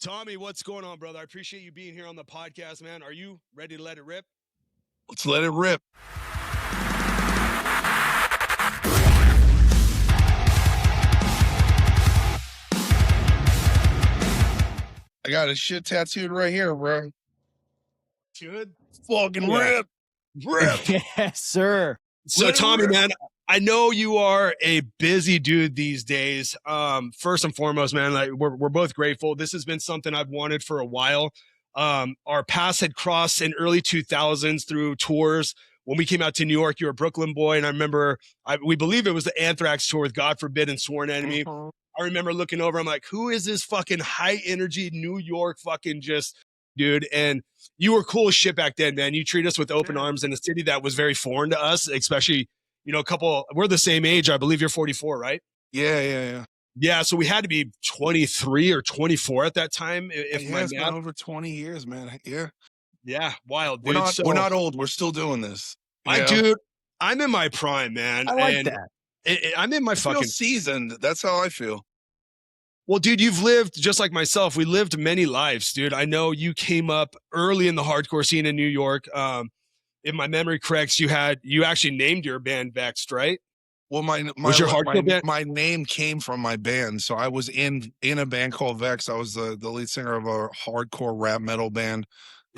Tommy, what's going on, brother? I appreciate you being here on the podcast, man. Are you ready to let it rip? Let's let it rip. I got a shit tattooed right here, bro. Good. Fucking rip. Rip. Yes, sir. So, Tommy, man, I know you are a busy dude these days. First and foremost, man, like we're both grateful. This has been something I've wanted for a while. Our paths had crossed in early 2000s through tours. When we came out to New York, you were a Brooklyn boy, and I remember we believe it was the Anthrax tour with God Forbid and Sworn Enemy. Uh-huh. I remember looking over, I'm like, who is this fucking high energy New York fucking just dude? And you were cool as shit back then, man. You treat us with open arms in a city that was very foreign to us, especially, you know, we're the same age. I believe you're 44, right? Yeah. Yeah, so we had to be 23 or 24 at that time. It's been over 20 years, man. Yeah. Yeah, wild, dude. We're not old. We're still doing this. Dude, I'm in my prime, man. I like that. I'm in my fucking seasoned. That's how I feel. Well, dude, you've lived just like myself. We lived many lives, dude. I know you came up early in the hardcore scene in New York. If my memory corrects, you actually named your band Vext, right? Well, my name came from my band. So I was in a band called Vext. I was the lead singer of a hardcore rap metal band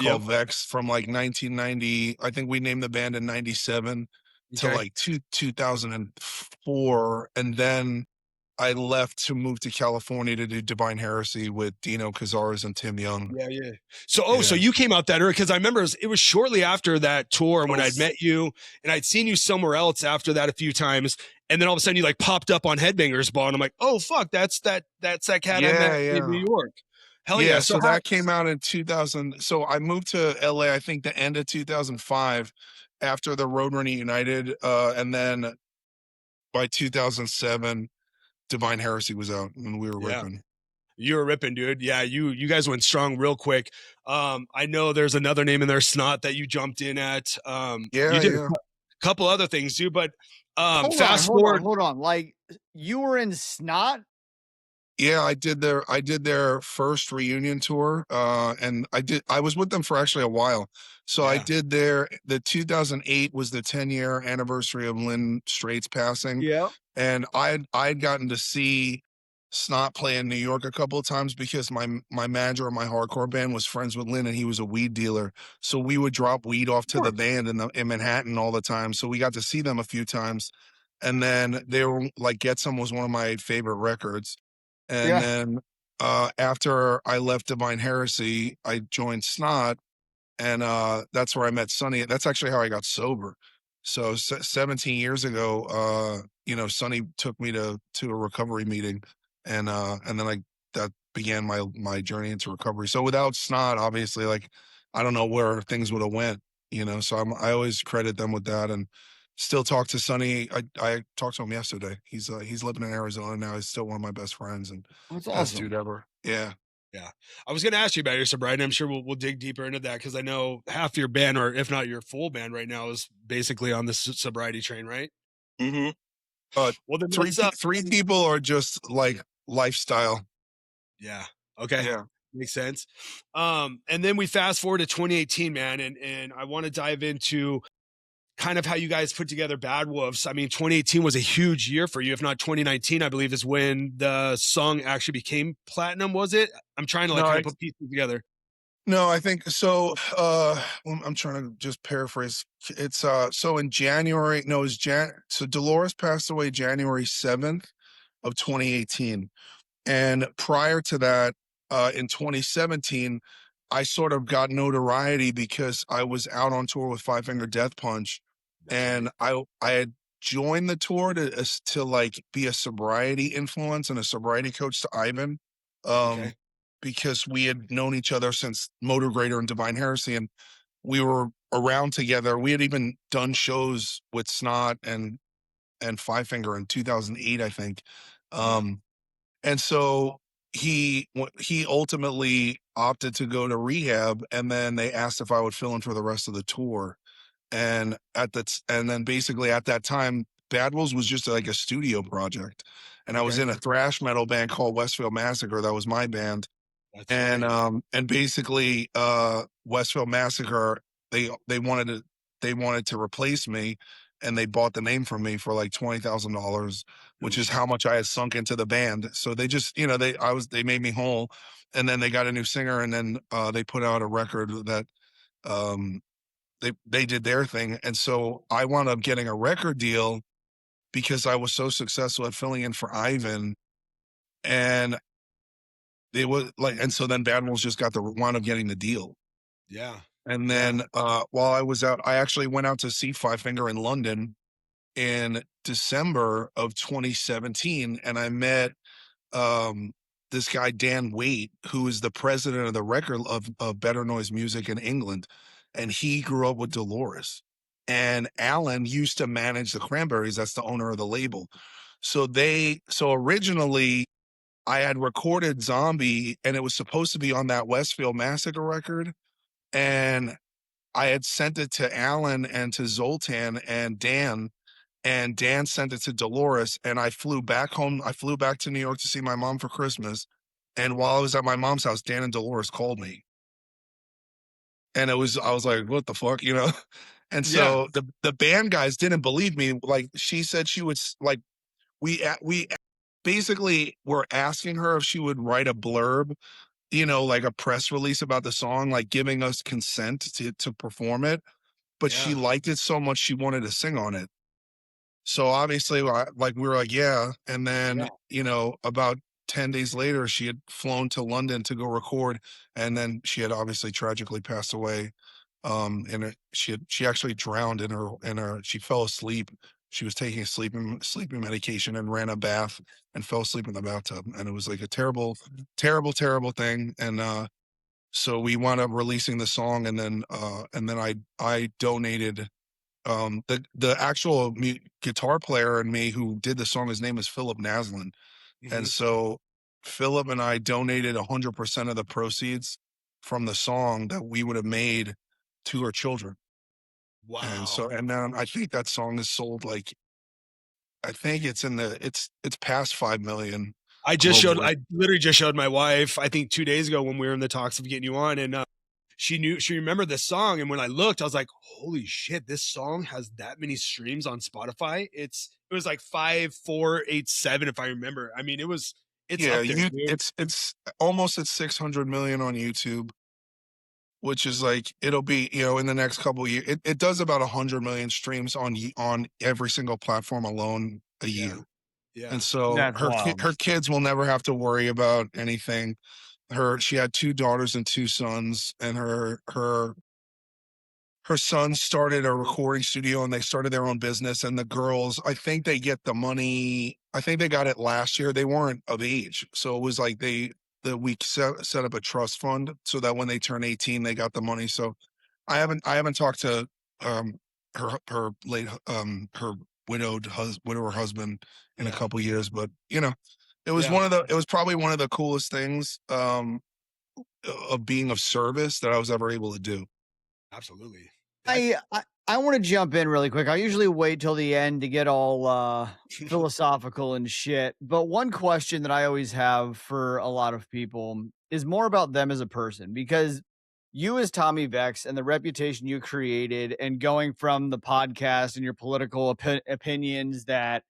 called Vext from like 1990. I think we named the band in 97 to like 2004. And then I left to move to California to do Divine Heresy with Dino Cazares and Tim Young. Yeah. So you came out that early, because I remember it was shortly after that tour when I'd met you, and I'd seen you somewhere else after that a few times, and then all of a sudden you like popped up on Headbangers Ball, and I'm like, oh fuck, that's that cat I met in New York. Hell yeah. So that came out in 2000. So I moved to LA, I think the end of 2005 after the Roadrunner United, and then by 2007. Divine Heresy was out when we were ripping. You were ripping, dude. Yeah, you guys went strong real quick. I know there's another name in there, Snot, that you jumped in at. You did a couple other things, dude. But fast forward. Hold on. Like, you were in Snot? Yeah, I did their first reunion tour, and I was with them for actually a while. So I did the 2008 was the 10-year anniversary of Lynn Straight's passing. Yeah. And I'd gotten to see Snot play in New York a couple of times because my manager of my hardcore band was friends with Lynn, and he was a weed dealer. So we would drop weed off to the band in Manhattan all the time. So we got to see them a few times. And then they were like, Get Some was one of my favorite records. And then after I left Divine Heresy, I joined Snot, and that's where I met Sonny. That's actually how I got sober. So 17 years ago, Sonny took me to a recovery meeting, and then that began my journey into recovery. So without Snot, obviously, like, I don't know where things would have went, so I always credit them with that, and still talk to Sonny. I talked to him yesterday. He's living in Arizona now. He's still one of my best friends, and that's best dude ever. Yeah. I was going to ask you about your sobriety. I'm sure we'll dig deeper into that, because I know half your band, or if not your full band right now, is basically on this sobriety train, right? Mm-hmm. Well, then three people are just like lifestyle. Yeah. Okay. Yeah. Makes sense. And then we fast forward to 2018, man, and I want to dive into kind of how you guys put together Bad Wolves. I mean, 2018 was a huge year for you. If not 2019, I believe, is when the song actually became platinum, was it? I'm trying to put pieces together. No, I think so. I'm trying to just paraphrase. It's so in January, so Dolores passed away January 7th of 2018. And prior to that, in 2017, I sort of got notoriety because I was out on tour with Five Finger Death Punch. And I had joined the tour to like be a sobriety influence and a sobriety coach to Ivan, because we had known each other since Motor Grader and Divine Heresy, and we were around together. We had even done shows with Snot and Five Finger in 2008, I think. And so he ultimately opted to go to rehab, and then they asked if I would fill in for the rest of the tour. And then basically at that time, Bad Wolves was just like a studio project. And I was in a thrash metal band called Westfield Massacre. That was my band. That's right. And basically Westfield Massacre, they wanted to replace me, and they bought the name from me for like $20,000, No which is how shit. much I had sunk into the band. So they just, they made me whole, and then they got a new singer, and then they put out a record that um they did their thing. And so I wound up getting a record deal because I was so successful at filling in for Ivan. And they was like, and so then Bad Wolves just got the wound up getting the deal. Yeah. And Yeah. then while I was out, I actually went out to see Five Finger in London in December of 2017, and I met um this guy Dan Waite, who is the president of the record of Better Noise Music in England, and he grew up with Dolores. And Alan used to manage the Cranberries. That's the owner of the label. So originally I had recorded Zombie, and it was supposed to be on that Westfield Massacre record. And I had sent it to Alan and to Zoltan and Dan sent it to Dolores. And I flew back home. I flew back to New York to see my mom for Christmas. And while I was at my mom's house, Dan and Dolores called me. And I was like, what the fuck, you know? And Yeah. so the band guys didn't believe me. Like, she said she would like, we basically were asking her if she would write a blurb, like a press release about the song, like giving us consent to perform it. But she Yeah. liked it so much she wanted to sing on it. So obviously, like we were like, yeah. And then, about 10 days later, she had flown to London to go record. And then she had obviously tragically passed away. And she actually drowned she fell asleep. She was taking a sleeping medication and ran a bath and fell asleep in the bathtub. And it was like a terrible, terrible, terrible thing. And, so we wound up releasing the song, and then I donated the actual guitar player and me who did the song. His name is Philip Naslin. And Mhm. so Philip and I donated 100% of the proceeds from the song that we would have made to her children. And Wow. so, and then I think that song is sold like, I think it's past 5 million globally. I literally just showed my wife, I think 2 days ago when we were in the talks of getting you on, and she remembered this song. And when I looked, I was like, holy shit, this song has that many streams on Spotify. It was like 5487, if I remember. I mean, it's Yeah, up there, dude. it's almost at 600 million on YouTube, which is like, it'll be, in the next couple of years, it does about 100 million streams on every single platform alone a Yeah. year. Yeah. And so That's wild. her kids will never have to worry about anything. She had 2 daughters and 2 sons, and her sons started a recording studio, and they started their own business. And the girls, I think they get the money. I think they got it last year. They weren't of age. So it was like we set up a trust fund so that when they turn 18, they got the money. So I haven't talked to her late her widower husband in a Yeah. couple years, but Yeah. it was probably one of the coolest things of being of service that I was ever able to do. Absolutely. I want to jump in really quick. I usually wait till the end to get all philosophical and shit. But one question that I always have for a lot of people is more about them as a person, because you as Tommy Vex and the reputation you created, and going from the podcast and your political opinions that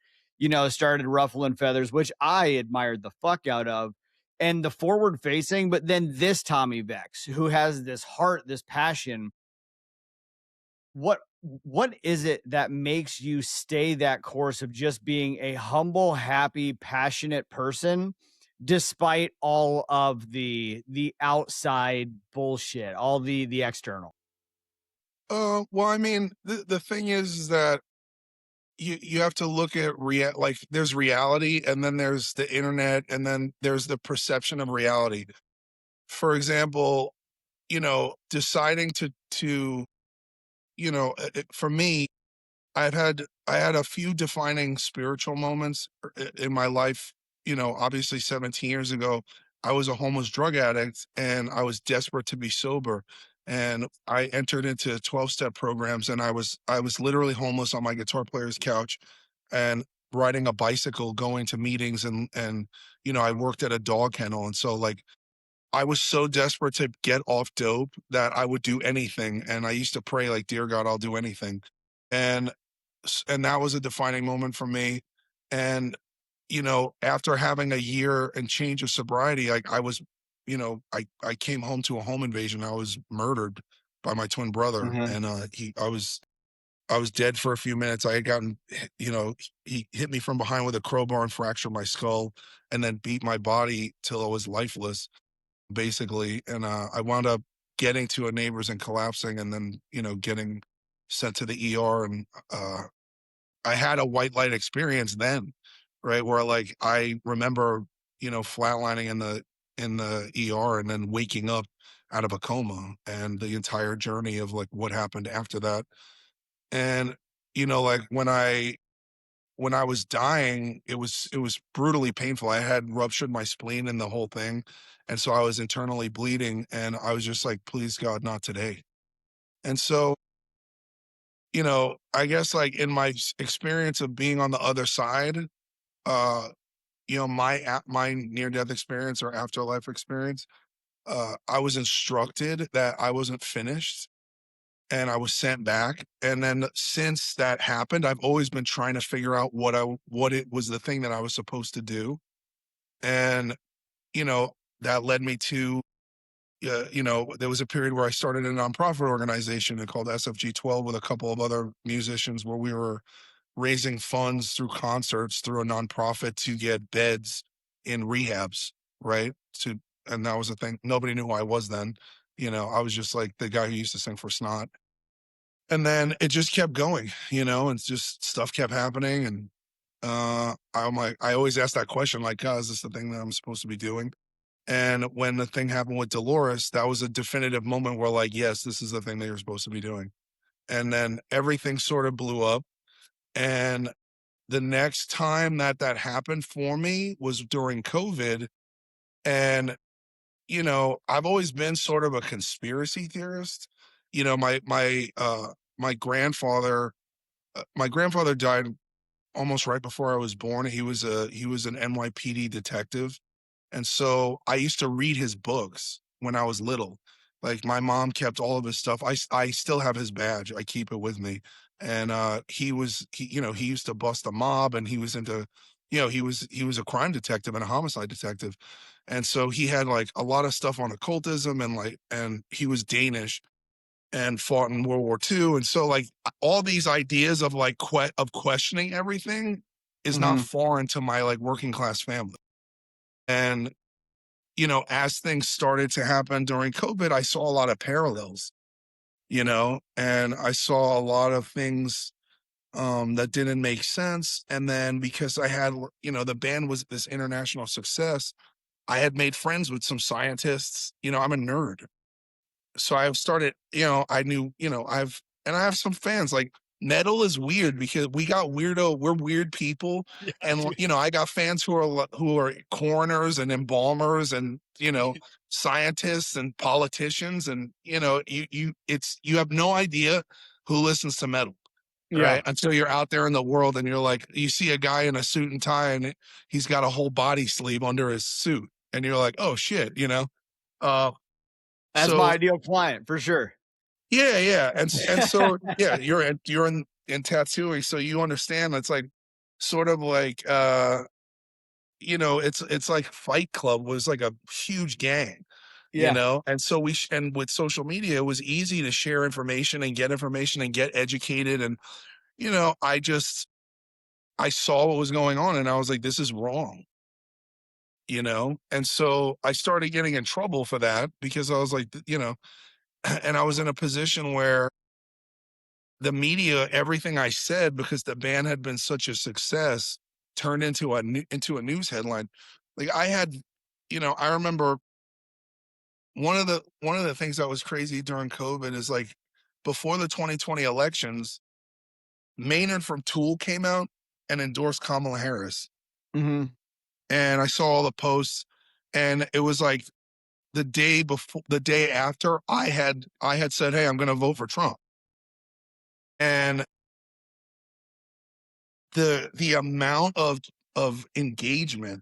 started ruffling feathers, which I admired the fuck out of, and the forward facing, but then this Tommy Vex who has this heart, this passion. What is it that makes you stay that course of just being a humble, happy, passionate person despite all of the outside bullshit, all the external? Well, I mean, the thing is that you have to look at like, there's reality, and then there's the internet, and then there's the perception of reality. For example, deciding for me, I had a few defining spiritual moments in my life. Obviously 17 years ago, I was a homeless drug addict, and I was desperate to be sober. And I entered into 12-step programs, and I was literally homeless on my guitar player's couch and riding a bicycle, going to meetings, and I worked at a dog kennel. And so, like, I was so desperate to get off dope that I would do anything, and I used to pray like, "Dear God, I'll do anything." And and that was a defining moment for me. And after having a year and change of sobriety, like I was, I came home to a home invasion. I was murdered by my twin brother, Mhm. and I was dead for a few minutes. I had gotten, he hit me from behind with a crowbar and fractured my skull, and then beat my body till I was lifeless, basically. And I wound up getting to a neighbor's and collapsing, and then getting sent to the ER. And I had a white light experience then, right? Where like I remember, flatlining in the ER and then waking up out of a coma, and the entire journey of like what happened after that. And like when I was dying, it was brutally painful. I had ruptured my spleen and the whole thing. And so I was internally bleeding, and I was just like, please God, not today. And so, I guess like in my experience of being on the other side, uh, my near death experience or afterlife experience, I was instructed that I wasn't finished, and I was sent back. And then since that happened, I've always been trying to figure out what it was, the thing that I was supposed to do. And, that led me to, there was a period where I started a nonprofit organization called SFG 12 with a couple of other musicians, where we were raising funds through concerts through a nonprofit to get beds in rehabs, right? And that was the thing. Nobody knew who I was then. I was just like the guy who used to sing for Snot. And then it just kept going, and just stuff kept happening. And I'm like, I always ask that question, like, God, is this the thing that I'm supposed to be doing? And when the thing happened with Dolores, that was a definitive moment where, like, yes, this is the thing that you're supposed to be doing. And then everything sort of blew up. And the next time that that happened for me was during COVID. And, I've always been sort of a conspiracy theorist. My grandfather, my grandfather died almost right before I was born. He was an NYPD detective. And so I used to read his books when I was little. Like my mom kept all of his stuff. I still have his badge. I keep it with me. And he used to bust a mob, and he was into, he was a crime detective and a homicide detective. And so he had like a lot of stuff on occultism, and he was Danish and fought in World War II. And so like all these ideas of like of questioning everything is not Mhm. foreign to my like working class family. And as things started to happen during COVID, I saw a lot of parallels, and I saw a lot of things that didn't make sense. And then because I had, the band was this international success, I had made friends with some scientists. I'm a nerd. So I started, I knew, and I have some fans like metal is weird because we're weird people. Yeah, And, dude. I got fans who are coroners and embalmers and, scientists and politicians. And, you have no idea who listens to metal. Yeah. Right. Until you're out there in the world and you're like, you see a guy in a suit and tie, and he's got a whole body sleeve under his suit. And you're like, oh shit. Uh, That's my so ideal client for sure. yeah, yeah, and so yeah, you're in tattooing, so you understand it's like sort of like it's like Fight Club was like a huge gang, Yeah. and so and with social media, it was easy to share information and get educated. And I saw what was going on, and I was like, this is wrong. And so I started getting in trouble for that because I was like, and I was in a position where the media, everything I said, because the band had been such a success, turned into into a news headline. Like I had, I remember one of the things that was crazy during COVID is like before the 2020 elections, Maynard from Tool came out and endorsed Kamala Harris. Mhm. And I saw all the posts, and it was like the day after I had said, hey, I'm gonna vote for Trump. And the amount of engagement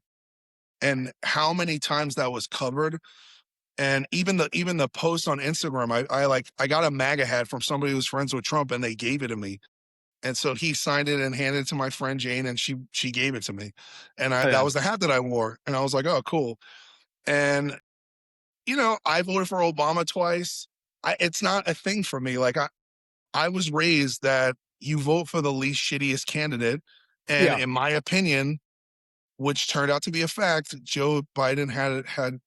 and how many times that was covered And even the post on Instagram, I got a MAGA hat from somebody who's friends with Trump, and they gave it to me. And so he signed it and handed it to my friend Jane, and she gave it to me. And Oh, that yeah. was the hat that I wore. And I was like, oh, cool. And I voted for Obama twice. It's not a thing for me. Like I was raised that you vote for the least shittiest candidate. And Yeah. in my opinion, which turned out to be a fact, Joe Biden had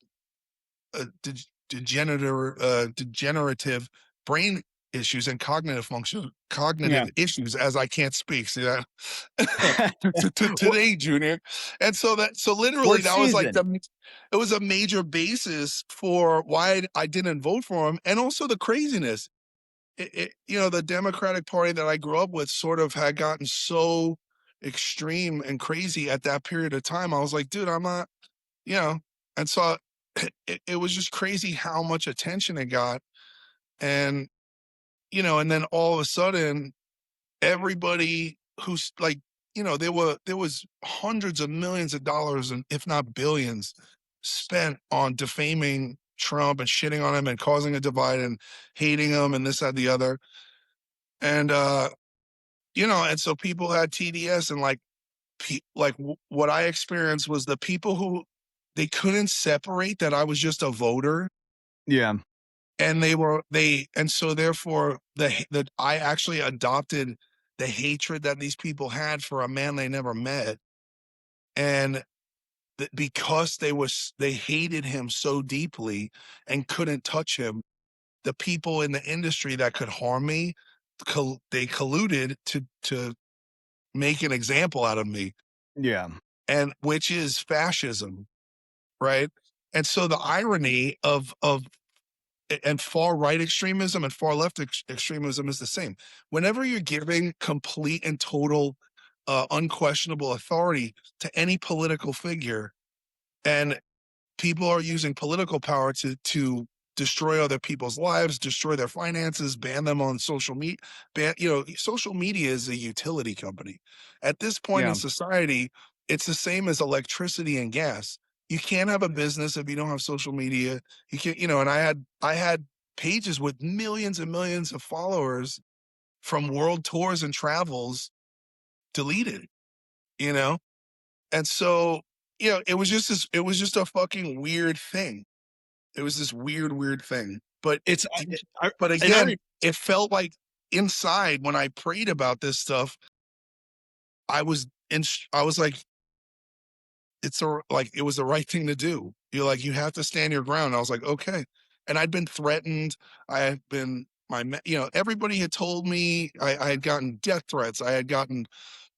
degenerative brain issues and Yeah. cognitive issues, as I can't speak. See that? Today, Junior. And so literally What that was like season? it was a major basis for why I didn't vote for him. And also the craziness. The Democratic Party that I grew up with sort of had gotten so extreme and crazy at that period of time. I was like, dude, I'm not, you know, and so it was just crazy how much attention it got. And, and then all of a sudden, everybody who's like, there was hundreds of millions of dollars, and if not billions, spent on defaming Trump and shitting on him and causing a divide and hating him and this, that, the other. And, and so people had TDS, and what I experienced was the people who they couldn't separate that I was just a voter, Yeah. and and so therefore that I actually adopted the hatred that these people had for a man they never met, and because they hated him so deeply and couldn't touch him, the people in the industry that could harm me, they colluded to make an example out of me, Yeah. and which is fascism, right? And so the irony of and far right extremism and far left extremism is the same. Whenever you're giving complete and total, unquestionable authority to any political figure, and people are using political power to destroy other people's lives, destroy their finances, ban them on social media. Social media is a utility company. At this point in Yeah. society, it's the same as electricity and gas. You can't have a business if you don't have social media. You can't, and I had pages with millions and millions of followers from world tours and travels deleted, you know? And so, it was just a fucking weird thing. It was this weird thing. But It's I, but and again, it felt like inside when I prayed about this stuff, I was like, it was the right thing to do. You're like, you have to stand your ground. I was like, okay. And I'd been threatened. I had been everybody had told me I had gotten death threats. I had gotten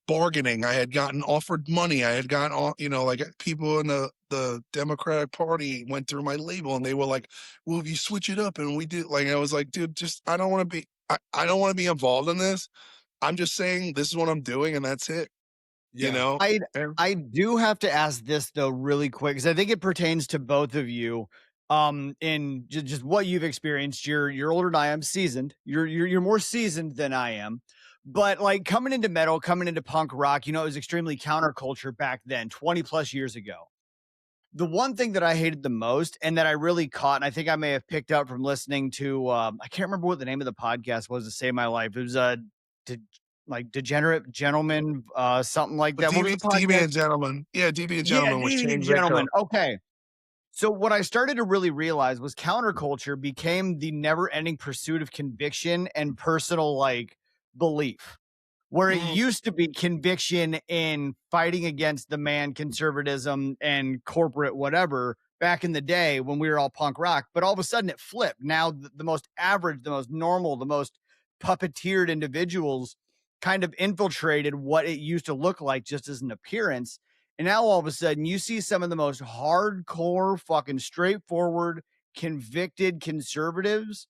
bargaining. I had gotten offered money. I had gotten all, like people in the Democratic Party went through my label, and they were like, well, if you switch it up, and we did, like, I was like, dude, just, I don't want to be, I don't want to be involved in this. I'm just saying this is what I'm doing, and that's it, you yeah. know? I And- I do have to ask this though really quick because I think it pertains to both of you. In just what you've experienced. You're older than I am, seasoned. You're more seasoned than I am. But like coming into metal, coming into punk rock, it was extremely counterculture back then, 20 plus years ago. The one thing that I hated the most and that I really caught, and I think I may have picked up from listening to, I can't remember what the name of the podcast was to save my life. It was de- like Degenerate Gentleman, something like but that. What was the Deviant podcast? Gentleman, yeah, Deviant Yeah, Gentleman was Deviant James Vico. Gentleman. Okay. So what I started to really realize was counterculture became the never-ending pursuit of conviction and personal like belief. Where it Mhm. used to be conviction in fighting against the man conservatism and corporate whatever back in the day when we were all punk rock, but all of a sudden it flipped. Now the most average, the most normal, the most puppeteered individuals kind of infiltrated what it used to look like just as an appearance. And now all of a sudden you see some of the most hardcore, fucking straightforward, convicted conservatives,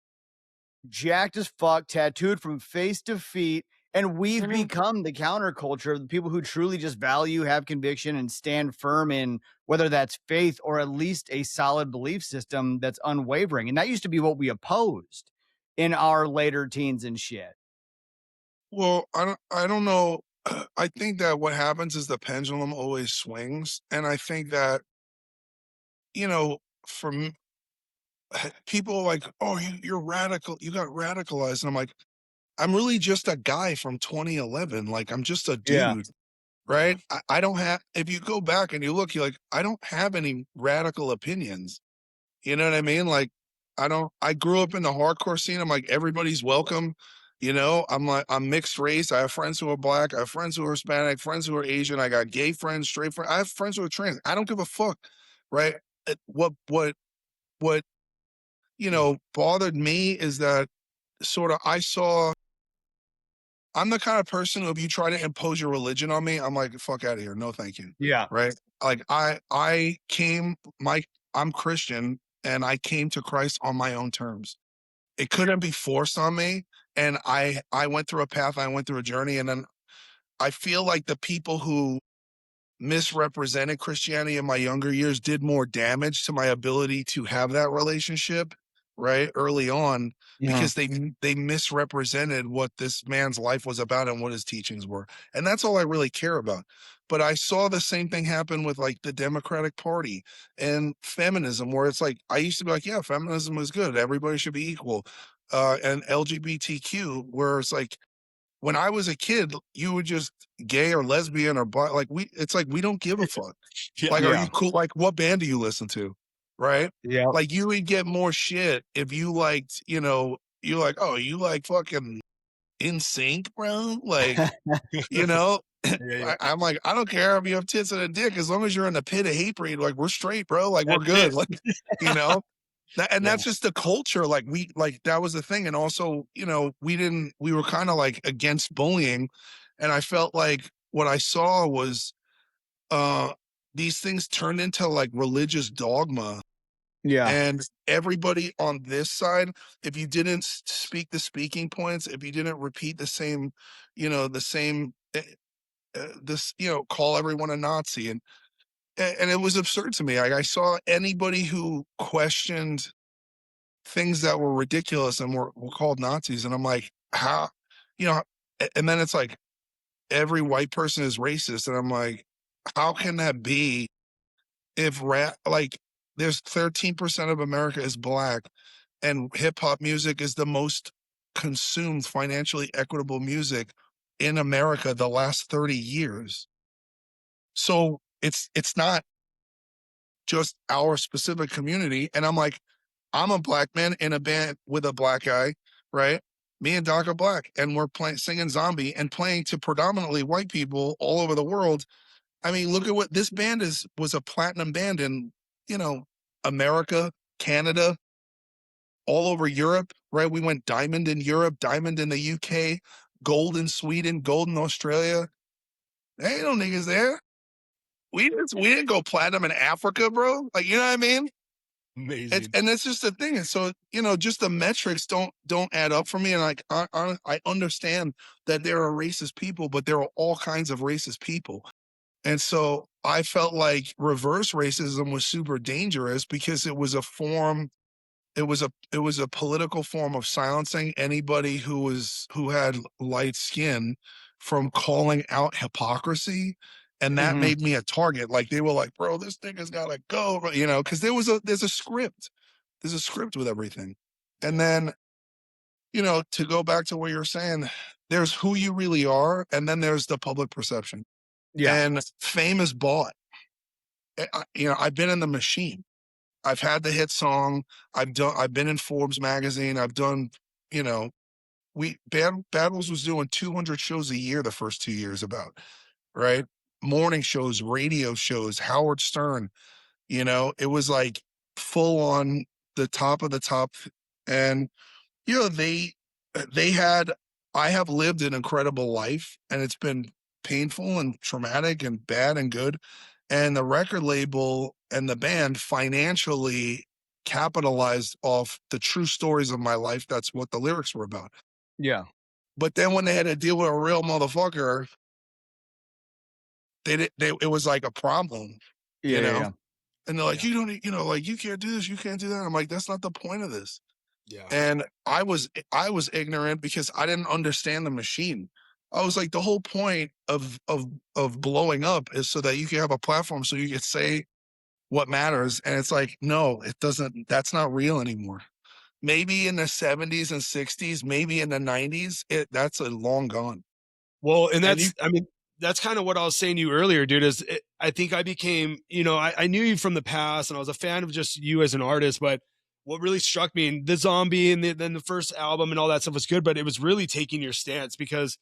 jacked as fuck, tattooed from face to feet. And we've Mhm. become the counterculture of the people who truly just value, have conviction, and stand firm in whether that's faith or at least a solid belief system that's unwavering. And that used to be what we opposed in our later teens and shit. Well, I don't know. I think that what happens is the pendulum always swings, and I think that, you know, for me, people are like, oh, you're radical, you got radicalized. And I'm like, I'm really just a guy from 2011. Like, I'm just a Yeah. dude, right? I don't have, if you go back and you look, you're like, I don't have any radical opinions. You know what I mean? Like, I grew up in the hardcore scene. I'm like, everybody's welcome. You know, I'm like, I'm mixed race. I have friends who are black. I have friends who are Hispanic, friends who are Asian. I got gay friends, straight friends. I have friends who are trans. I don't give a fuck. Right. What, bothered me is that sort of I'm the kind of person who if you try to impose your religion on me, I'm like, fuck out of here. No, thank you. Yeah. Right. Like I'm Christian and I came to Christ on my own terms. It couldn't be forced on me. And I went through a path, I went through a journey. And then I feel like the people who misrepresented Christianity in my younger years did more damage to my ability to have that relationship, right, early on, because they misrepresented what this man's life was about and what his teachings were. And that's all I really care about. But I saw the same thing happen with like the Democratic Party and feminism, where it's like I used to be like, yeah, feminism is good. Everybody should be equal. And LGBTQ, where it's like when I was a kid, you would just gay or lesbian or like it's like we don't give a fuck. Yeah. Like, are Yeah. you cool? Like, what band do you listen to? Right? Yeah. Like, you would get more shit if you liked, you like, oh, you like fucking In Sync, bro. Like, you know, Yeah. I'm like, I don't care if you have tits and a dick, as long as you're in the pit of hate breed. Like, we're straight, bro. Like, we're That's good. it. Like, you know. And Yeah. that's just the culture. Like that was the thing. And also, we were kind of like against bullying. And I felt like what I saw was uh these things turned into like religious dogma. Yeah. And everybody on this side, if you didn't speak the speaking points, if you didn't repeat the same, the same call everyone a Nazi. And it was absurd to me. Like I saw anybody who questioned things that were ridiculous and were called Nazis. And I'm like, how, and then it's like every white person is racist. And I'm like, how can that be if like there's 13% of America is black and hip hop music is the most consumed financially equitable music in America the last 30 years. So it's not just our specific community. And I'm like, I'm a black man in a band with a black guy, right? Me and Doc are black, and we're playing, singing Zombie and playing to predominantly white people all over the world. I mean, look at what this band was a platinum band in, America, Canada, all over Europe, right? We went diamond in Europe, diamond in the UK, gold in Sweden, gold in Australia. There ain't no niggas there. We didn't go platinum in Africa, bro. Like, you know what I mean? Amazing. And that's just the thing. And so, just the metrics don't add up for me. And like, I understand that there are racist people, but there are all kinds of racist people. And so I felt like reverse racism was super dangerous because it was a form, it was a political form of silencing anybody who had light skin from calling out hypocrisy. And that Mhm. made me a target. Like they were like, bro, this nigga's gotta go, because there's a script. There's a script with everything. And then, to go back to what you're saying, there's who you really are, and then there's the public perception. Yeah. And fame is bought. I've been in the machine. I've had the hit song. I've been in Forbes magazine. I've done, you know, Battles was doing 200 shows a year the first 2 years about, right? Morning shows, radio shows, Howard Stern, it was like full on the top of the top. And, they had, I have lived an incredible life and it's been painful and traumatic and bad and good. And the record label and the band financially capitalized off the true stories of my life. That's what the lyrics were about. Yeah. But then when they had to deal with a real motherfucker, it was like a problem, Yeah. Yeah. and they're like, Yeah. you don't, like you can't do this, you can't do that. I'm like, that's not the point of this. Yeah. And I was ignorant because I didn't understand the machine. I was like, the whole point of blowing up is so that you can have a platform so you can say what matters. And it's like, no, it doesn't, that's not real anymore. Maybe in the 70s and 60s, maybe in the 90s, that's a long gone. Well, and And you, I mean, that's kind of what I was saying to you earlier, dude, I think I became, I knew you from the past and I was a fan of just you as an artist, but what really struck me in the Zombie and then the first album and all that stuff was good, but it was really taking your stance because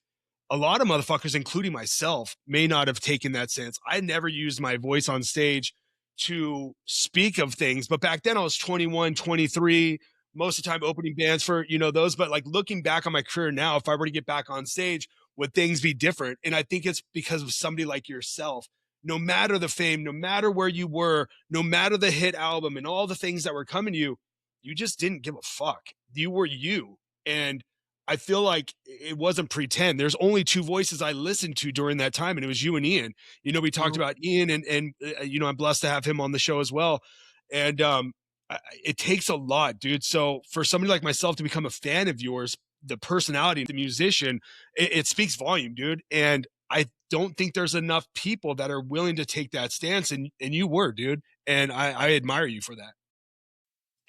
a lot of motherfuckers, including myself, may not have taken that stance. I never used my voice on stage to speak of things, but back then I was 21, 23, most of the time opening bands for, those. But like looking back on my career now, if I were to get back on stage, would things be different? And I think it's because of somebody like yourself. No matter the fame, no matter where you were, no matter the hit album and all the things that were coming to you, you just didn't give a fuck. You were you. And I feel like it wasn't pretend. There's only two voices I listened to during that time, and it was you and Ian. We talked about Ian, and I'm blessed to have him on the show as well. And it takes a lot, dude. So for somebody like myself to become a fan of yours, the personality, the musician, it speaks volume, dude. And I don't think there's enough people that are willing to take that stance, and you were, dude. And I admire you for that.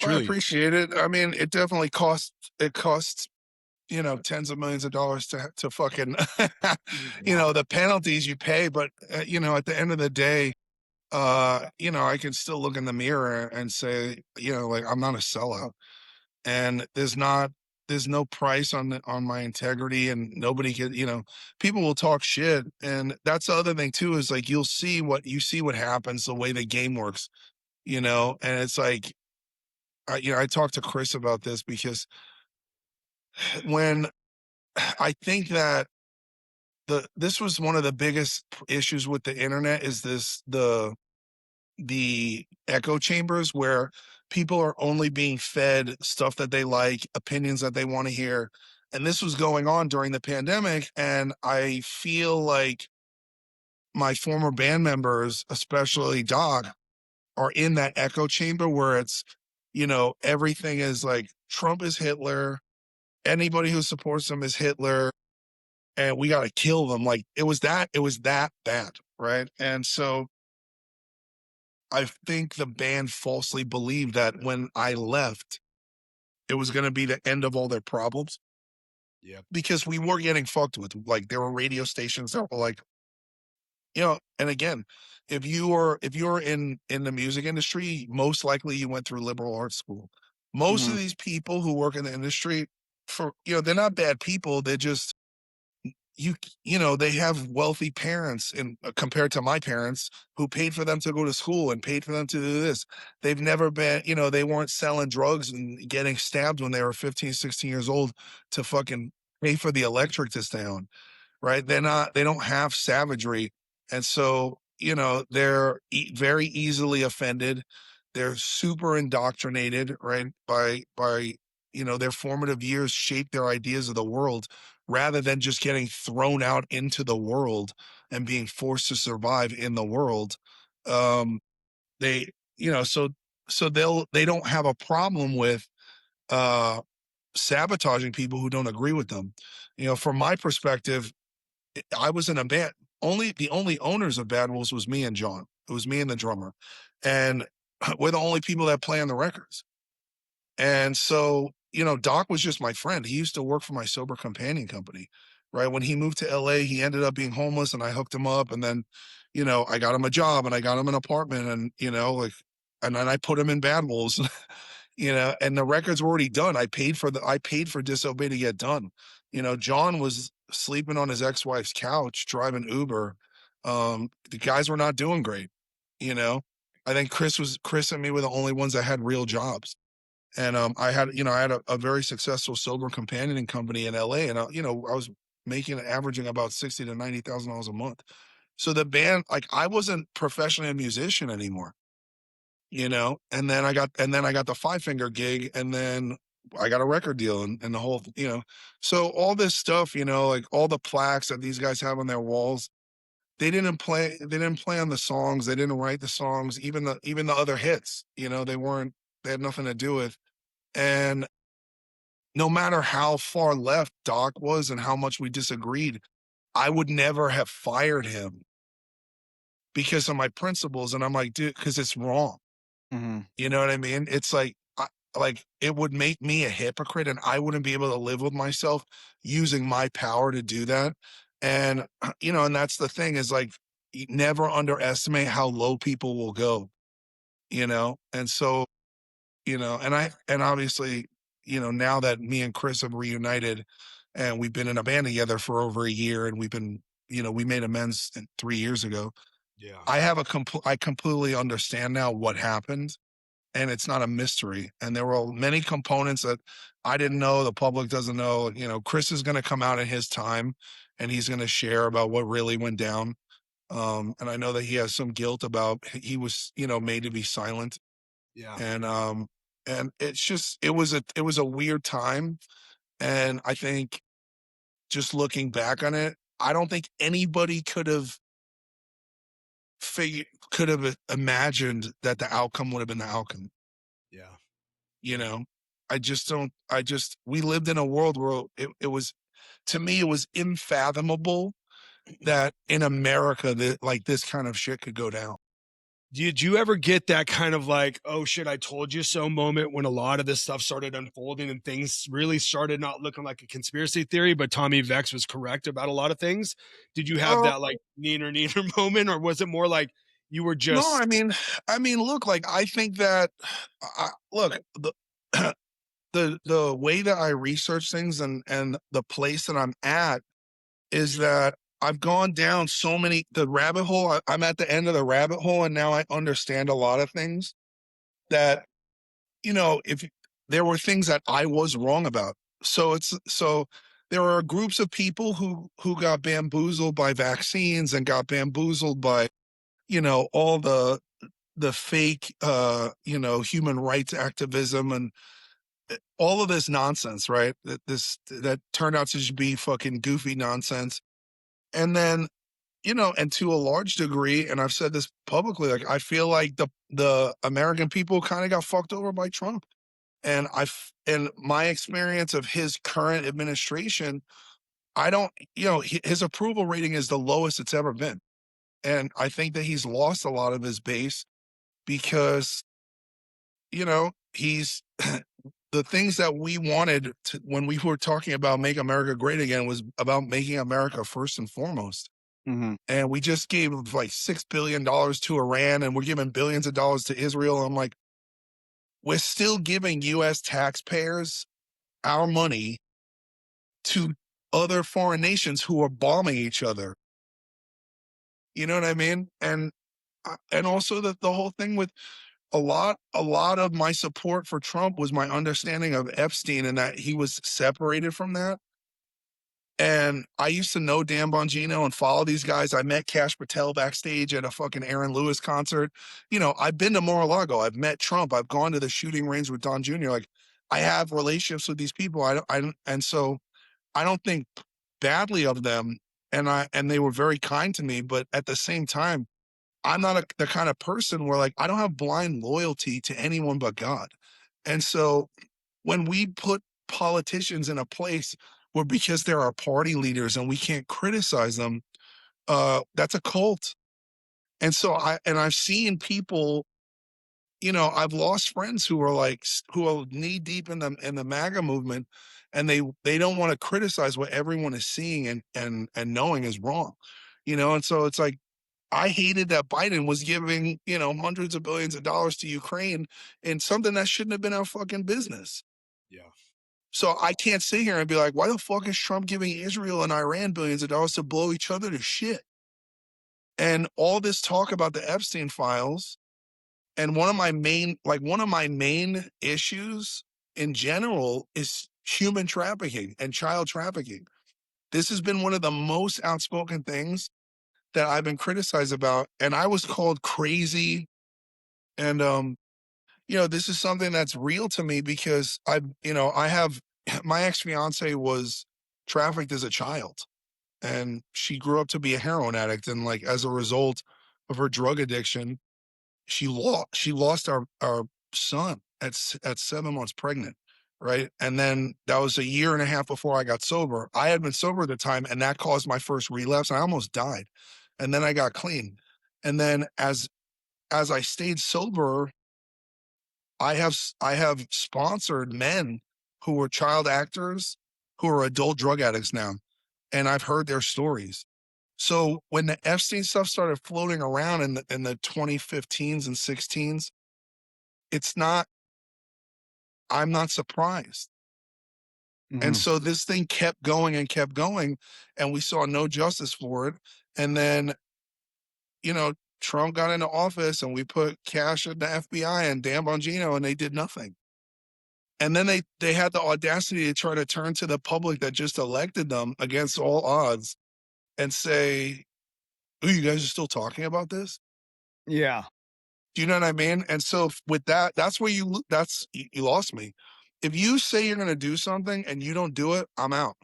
well, I Truly. appreciate it. I mean, it definitely costs, tens of millions of dollars to fucking, Wow. the penalties you pay. But, at the end of the day, I can still look in the mirror and say, like, I'm not a sellout, and there's no price on my integrity, and nobody can, people will talk shit. And that's the other thing too, is like, you see what happens, the way the game works, and it's like, I talked to Chris about this because when I think that this was one of the biggest issues with the internet, is the echo chambers, where people are only being fed stuff that they like, opinions that they want to hear. And this was going on during the pandemic. And I feel like my former band members, especially Doc, are in that echo chamber where it's, everything is like Trump is Hitler. Anybody who supports him is Hitler. And we got to kill them. Like it was that bad. Right. And so I think the band falsely believed that when I left, it was going to be the end of all their problems, Yeah. because we were getting fucked with. Like there were radio stations that were like, and again, if you're in the music industry, most likely you went through liberal arts school. Most of Mhm. these people who work in the industry, they're not bad people. They're just, they have wealthy parents, and compared to my parents, who paid for them to go to school and paid for them to do this. They've never been, they weren't selling drugs and getting stabbed when they were 15, 16 years old to fucking pay for the electric to stay on. Right. They don't have savagery. And so, they're very easily offended. They're super indoctrinated, right? By, their formative years shape their ideas of the world, rather than just getting thrown out into the world and being forced to survive in the world. Um, they, so they don't have a problem with, uh, sabotaging people who don't agree with them. From my perspective, I was in a band. The only owners of Bad Wolves was me and John. It was me and the drummer, and we're the only people that play on the records. And so, Doc was just my friend. He used to work for my sober companion company. Right when he moved to LA, he ended up being homeless, and I hooked him up. And then, I got him a job, and I got him an apartment, and and then I put him in Bad Wolves. And the records were already done. I paid for Disobey to get done. John was sleeping on his ex-wife's couch, driving Uber. The guys were not doing great, you know. I think Chris and me were the only ones that had real jobs. And I had a very successful sober companioning company in LA, and I was averaging about 60 to $90,000 a month. So the band, like, I wasn't professionally a musician anymore, and then I got the Five Finger gig, and then I got a record deal, and the whole, so all this stuff, like all the plaques that these guys have on their walls, they didn't play on the songs, they didn't write the songs, even the other hits, they had nothing to do with. And no matter how far left Doc was and how much we disagreed, I would never have fired him because of my principles. And I'm like, dude, because it's wrong. Mhm. You know what I mean? It's like, like it would make me a hypocrite, and I wouldn't be able to live with myself using my power to do that. And and that's the thing is like, never underestimate how low people will go. And so and obviously, now that me and Chris have reunited, and we've been in a band together for over a year, and we made amends 3 years ago. Yeah. I completely understand now what happened, and it's not a mystery. And there were many components that I didn't know, the public doesn't know. Chris is going to come out in his time, and he's going to share about what really went down. And I know that he has some guilt about he was, made to be silent. Yeah. And it's just it was a weird time. And I think, just looking back on it, I don't think anybody could have imagined that the outcome would have been the outcome. Yeah. You know, we lived in a world where it was, to me, it was unfathomable that in America that like this kind of shit could go down. Did you ever get that kind of like, oh shit, I told you so moment when a lot of this stuff started unfolding and things really started not looking like a conspiracy theory, but Tommy Vex was correct about a lot of things? Did you have Oh, that like neener moment, or was it more like you were no, just, I mean, look, like I think that, look, the the way that I research things, and the place that I'm at is that I've gone down so many the rabbit hole. I'm at the end of the rabbit hole, and now I understand a lot of things that, if there were things that I was wrong about. So there are groups of people who got bamboozled by vaccines, and got bamboozled by, all the fake, human rights activism, and all of this nonsense, right? That turned out to just be fucking goofy nonsense. And then, and to a large degree, and I've said this publicly, like I feel like the American people kind of got fucked over by Trump. And and my experience of his current administration, I don't, his approval rating is the lowest it's ever been. And I think that he's lost a lot of his base because, he's the things that we wanted to, when we were talking about make America great again, was about making America first and foremost. Mhm. And we just gave like $6 billion to Iran, and we're giving billions of dollars to Israel. I'm like, we're still giving US taxpayers our money to other foreign nations who are bombing each other. You know what I mean? And also the whole thing with a lot of my support for Trump was my understanding of Epstein, and that he was separated from that. And I used to know Dan Bongino and follow these guys. I met Cash Patel backstage at a fucking Aaron Lewis concert. I've been to Mar-a-Lago. I've met Trump. I've gone to the shooting range with Don Jr. Like, I have relationships with these people. And so I don't think badly of them. And they were very kind to me. But at the same time, I'm not the kind of person where, like, I don't have blind loyalty to anyone but God. And so when we put politicians in a place where, because there are party leaders and we can't criticize them, that's a cult. And so I've seen people, I've lost friends who are like who are knee deep in the MAGA movement, and they don't want to criticize what everyone is seeing and knowing is wrong. And so it's like, I hated that Biden was giving, hundreds of billions of dollars to Ukraine in something that shouldn't have been our fucking business. yeah, So I can't sit here and be like, why the fuck is Trump giving Israel and Iran billions of dollars to blow each other to shit? And all this talk about the Epstein files, and one of my main issues in general is human trafficking and child trafficking. This has been one of the most outspoken things that I've been criticized about, and I was called crazy. And this is something that's real to me because I have my ex-fiance was trafficked as a child, and she grew up to be a heroin addict, and like as a result of her drug addiction, she lost our son at 7 months pregnant, right? And then that was a year and a half before I got sober. I had been sober at the time, and that caused my first relapse. I almost died, and then I got clean. And then as I stayed sober, I have sponsored men who were child actors who are adult drug addicts now, and I've heard their stories. So when the Epstein stuff started floating around in the 2015s and 16s, it's not I'm not surprised. And Mhm. so this thing kept going and kept going, and we saw no justice for it. And then, you know, Trump got into office and we put cash in the FBI and Dan Bongino and they did nothing. And then they had the audacity to try to turn to the public that just elected them against all odds and say, "Oh, you guys are still talking about this?" Yeah. Do you know what I mean? And so with that, that's where you lost me. If you say you're going to do something and you don't do it, I'm out.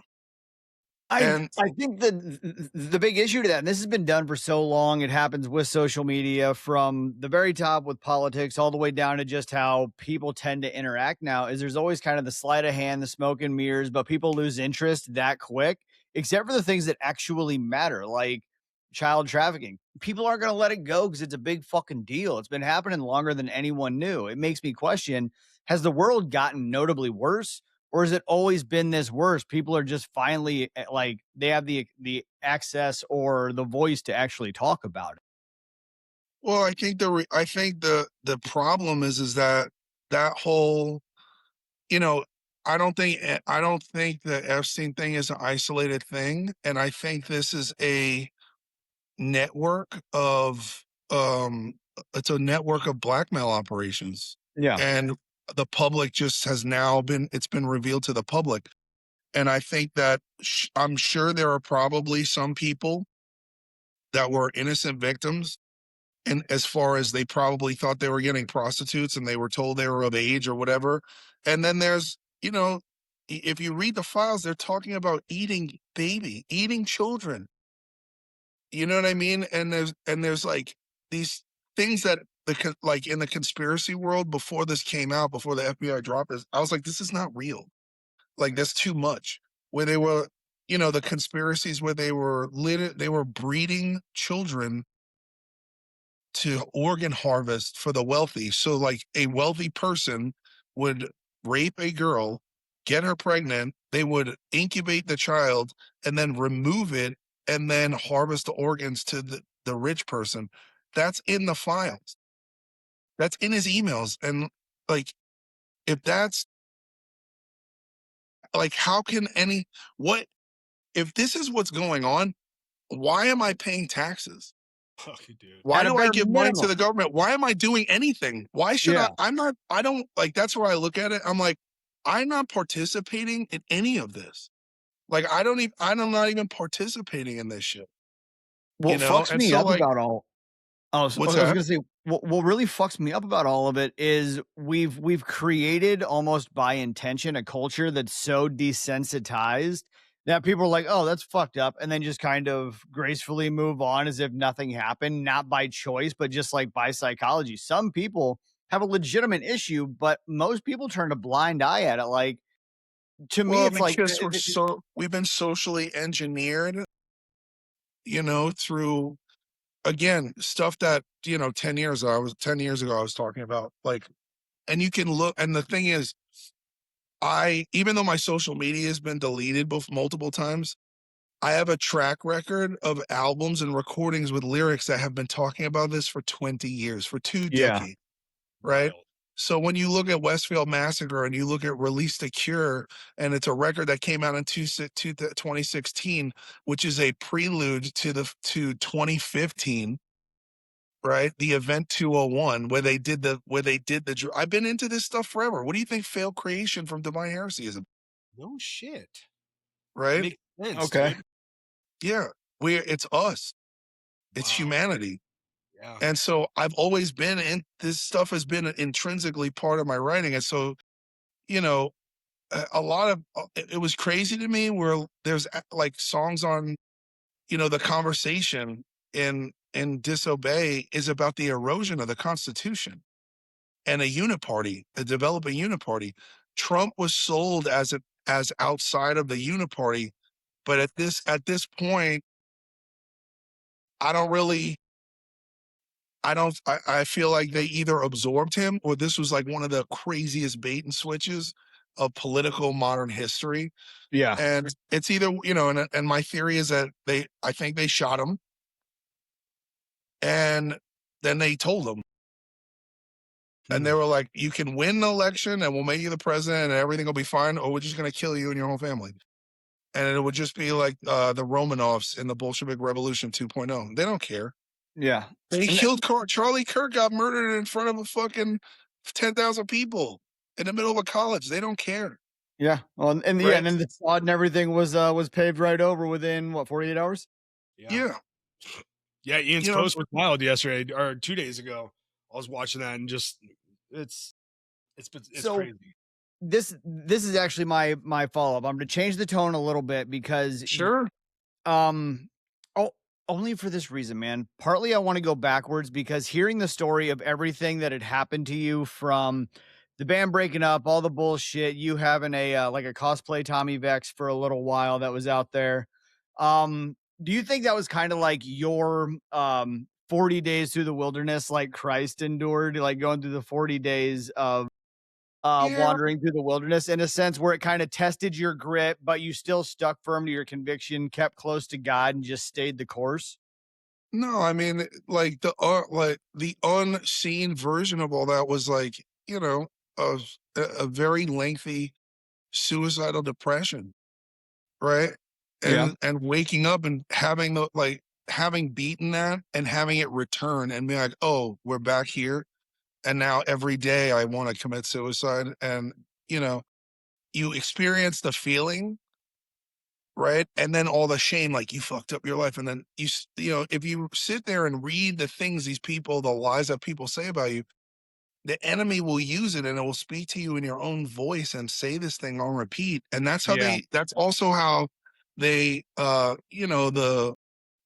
And I think the big issue to that, and this has been done for so long, it happens with social media from the very top with politics all the way down to just how people tend to interact now, is there's always kind of the sleight of hand, the smoke and mirrors, but people lose interest that quick, except for the things that actually matter, like child trafficking. People aren't going to let it go because it's a big fucking deal. It's been happening longer than anyone knew. It makes me question, has the world gotten notably worse? Or has it always been this worse? People are just finally like they have the access or the voice to actually talk about it. well, I think the problem is that that whole, you know, I don't think the Epstein thing is an isolated thing, and I think this is a network of it's a network of blackmail operations, Yeah. and the public just has now been it's been revealed to the public. And I think that I'm sure there are probably some people that were innocent victims. And as far as they probably thought they were getting prostitutes and they were told they were of age or whatever. And then there's, if you read the files, they're talking about eating children. You know what I mean? And there's like these things that like in the conspiracy world before this came out, before the FBI dropped this, I was like, this is not real. Like that's too much. Where they were, the conspiracies where they were breeding children to organ harvest for the wealthy. So like a wealthy person would rape a girl, get her pregnant, they would incubate the child and then remove it and then harvest the organs to the rich person. That's in the files. That's in his emails. And like if that's like how can any what if this is what's going on, why am I paying taxes? Fuck, dude. Why At a do I bare give money to minimum. the government? Why am I doing anything? Why should Yeah. I don't like that's where I look at it. I'm like, I'm not participating in any of this. Like I'm not even participating in this shit, What fucks And me so up like, about all I what's was that? gonna say, what really fucks me up about all of it is we've created almost by intention a culture that's so desensitized that people are like, "Oh, that's fucked up," and then just kind of gracefully move on as if nothing happened, not by choice, but just like by psychology. Some people have a legitimate issue, but most people turn a blind eye at it. Like to me, Well, it's like, because we've been socially engineered, through again, stuff that, 10 years ago I was talking about. Like, and you can look and the thing is, even though my social media has been deleted both multiple times, I have a track record of albums and recordings with lyrics that have been talking about this for 20 years, for 2 yeah, decades, right? Wild. So when you look at Westfield Massacre and you look at Release the Cure, and it's a record that came out in 2016, which is a prelude to 2015, right? The Event 201, I've been into this stuff forever. What do you think Failed Creation from Divine Heresy is, No shit. right? Makes sense, okay. dude. Yeah, it's us. It's Wow. humanity. Yeah. And so I've always been in this stuff has been intrinsically part of my writing. And so, you know, a lot of it was crazy to me where there's like songs on, the conversation in Disobey is about the erosion of the Constitution and a uniparty, a developing uniparty. Trump was sold as outside of the uniparty, but at this point, I don't really I feel like they either absorbed him or this was like one of the craziest bait and switches of political modern history. Yeah. And it's either, and my theory is that I think they shot him and then they told him. And they were like, you can win the election and we'll make you the president and everything will be fine, or we're just going to kill you and your whole family. And it would just be like the Romanovs in the Bolshevik Revolution 2.0. They don't care. Yeah. They killed Charlie Kirk, got murdered in front of a fucking 10,000 people in the middle of a college. They don't care. Yeah. Well, and Right. and then the sod and everything was paved right over within what, 48 hours? Yeah. Yeah, Ian's post was wild yesterday or 2 days ago. I was watching that and just it's So, crazy. This is actually my follow-up. I'm gonna change the tone a little bit because Sure. oh, only for this reason, man. Partly I want to go backwards because hearing the story of everything that had happened to you, from the band breaking up, all the bullshit, you having a like a cosplay Tommy Vext for a little while that was out there. Do you think that was kind of like your 40 days through the wilderness, like Christ endured, like going through the 40 days of wandering through the wilderness, in a sense where it kind of tested your grit, but you still stuck firm to your conviction, kept close to God, and just stayed the course? No, I mean, like the unseen version of all that was like, a, a very lengthy suicidal depression, right? Yeah. And waking up and having beaten that and having it return and be like, oh, we're back here. And now every day I want to commit suicide. And, you experience the feeling, right? And then all the shame, like you fucked up your life. And then if you sit there and read the things these people, the lies that people say about you, the enemy will use it and it will speak to you in your own voice and say this thing on repeat. And that's how that's also how they, I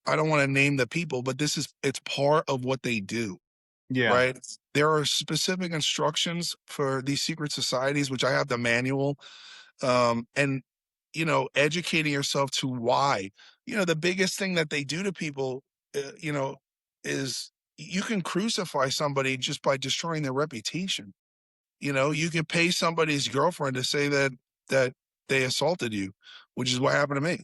don't want to name the people, but it's part of what they do. Yeah. Right. There are specific instructions for these secret societies, which I have the manual. And, educating yourself to why, the biggest thing that they do to people, is you can crucify somebody just by destroying their reputation. You can pay somebody's girlfriend to say that they assaulted you, which is what happened to me.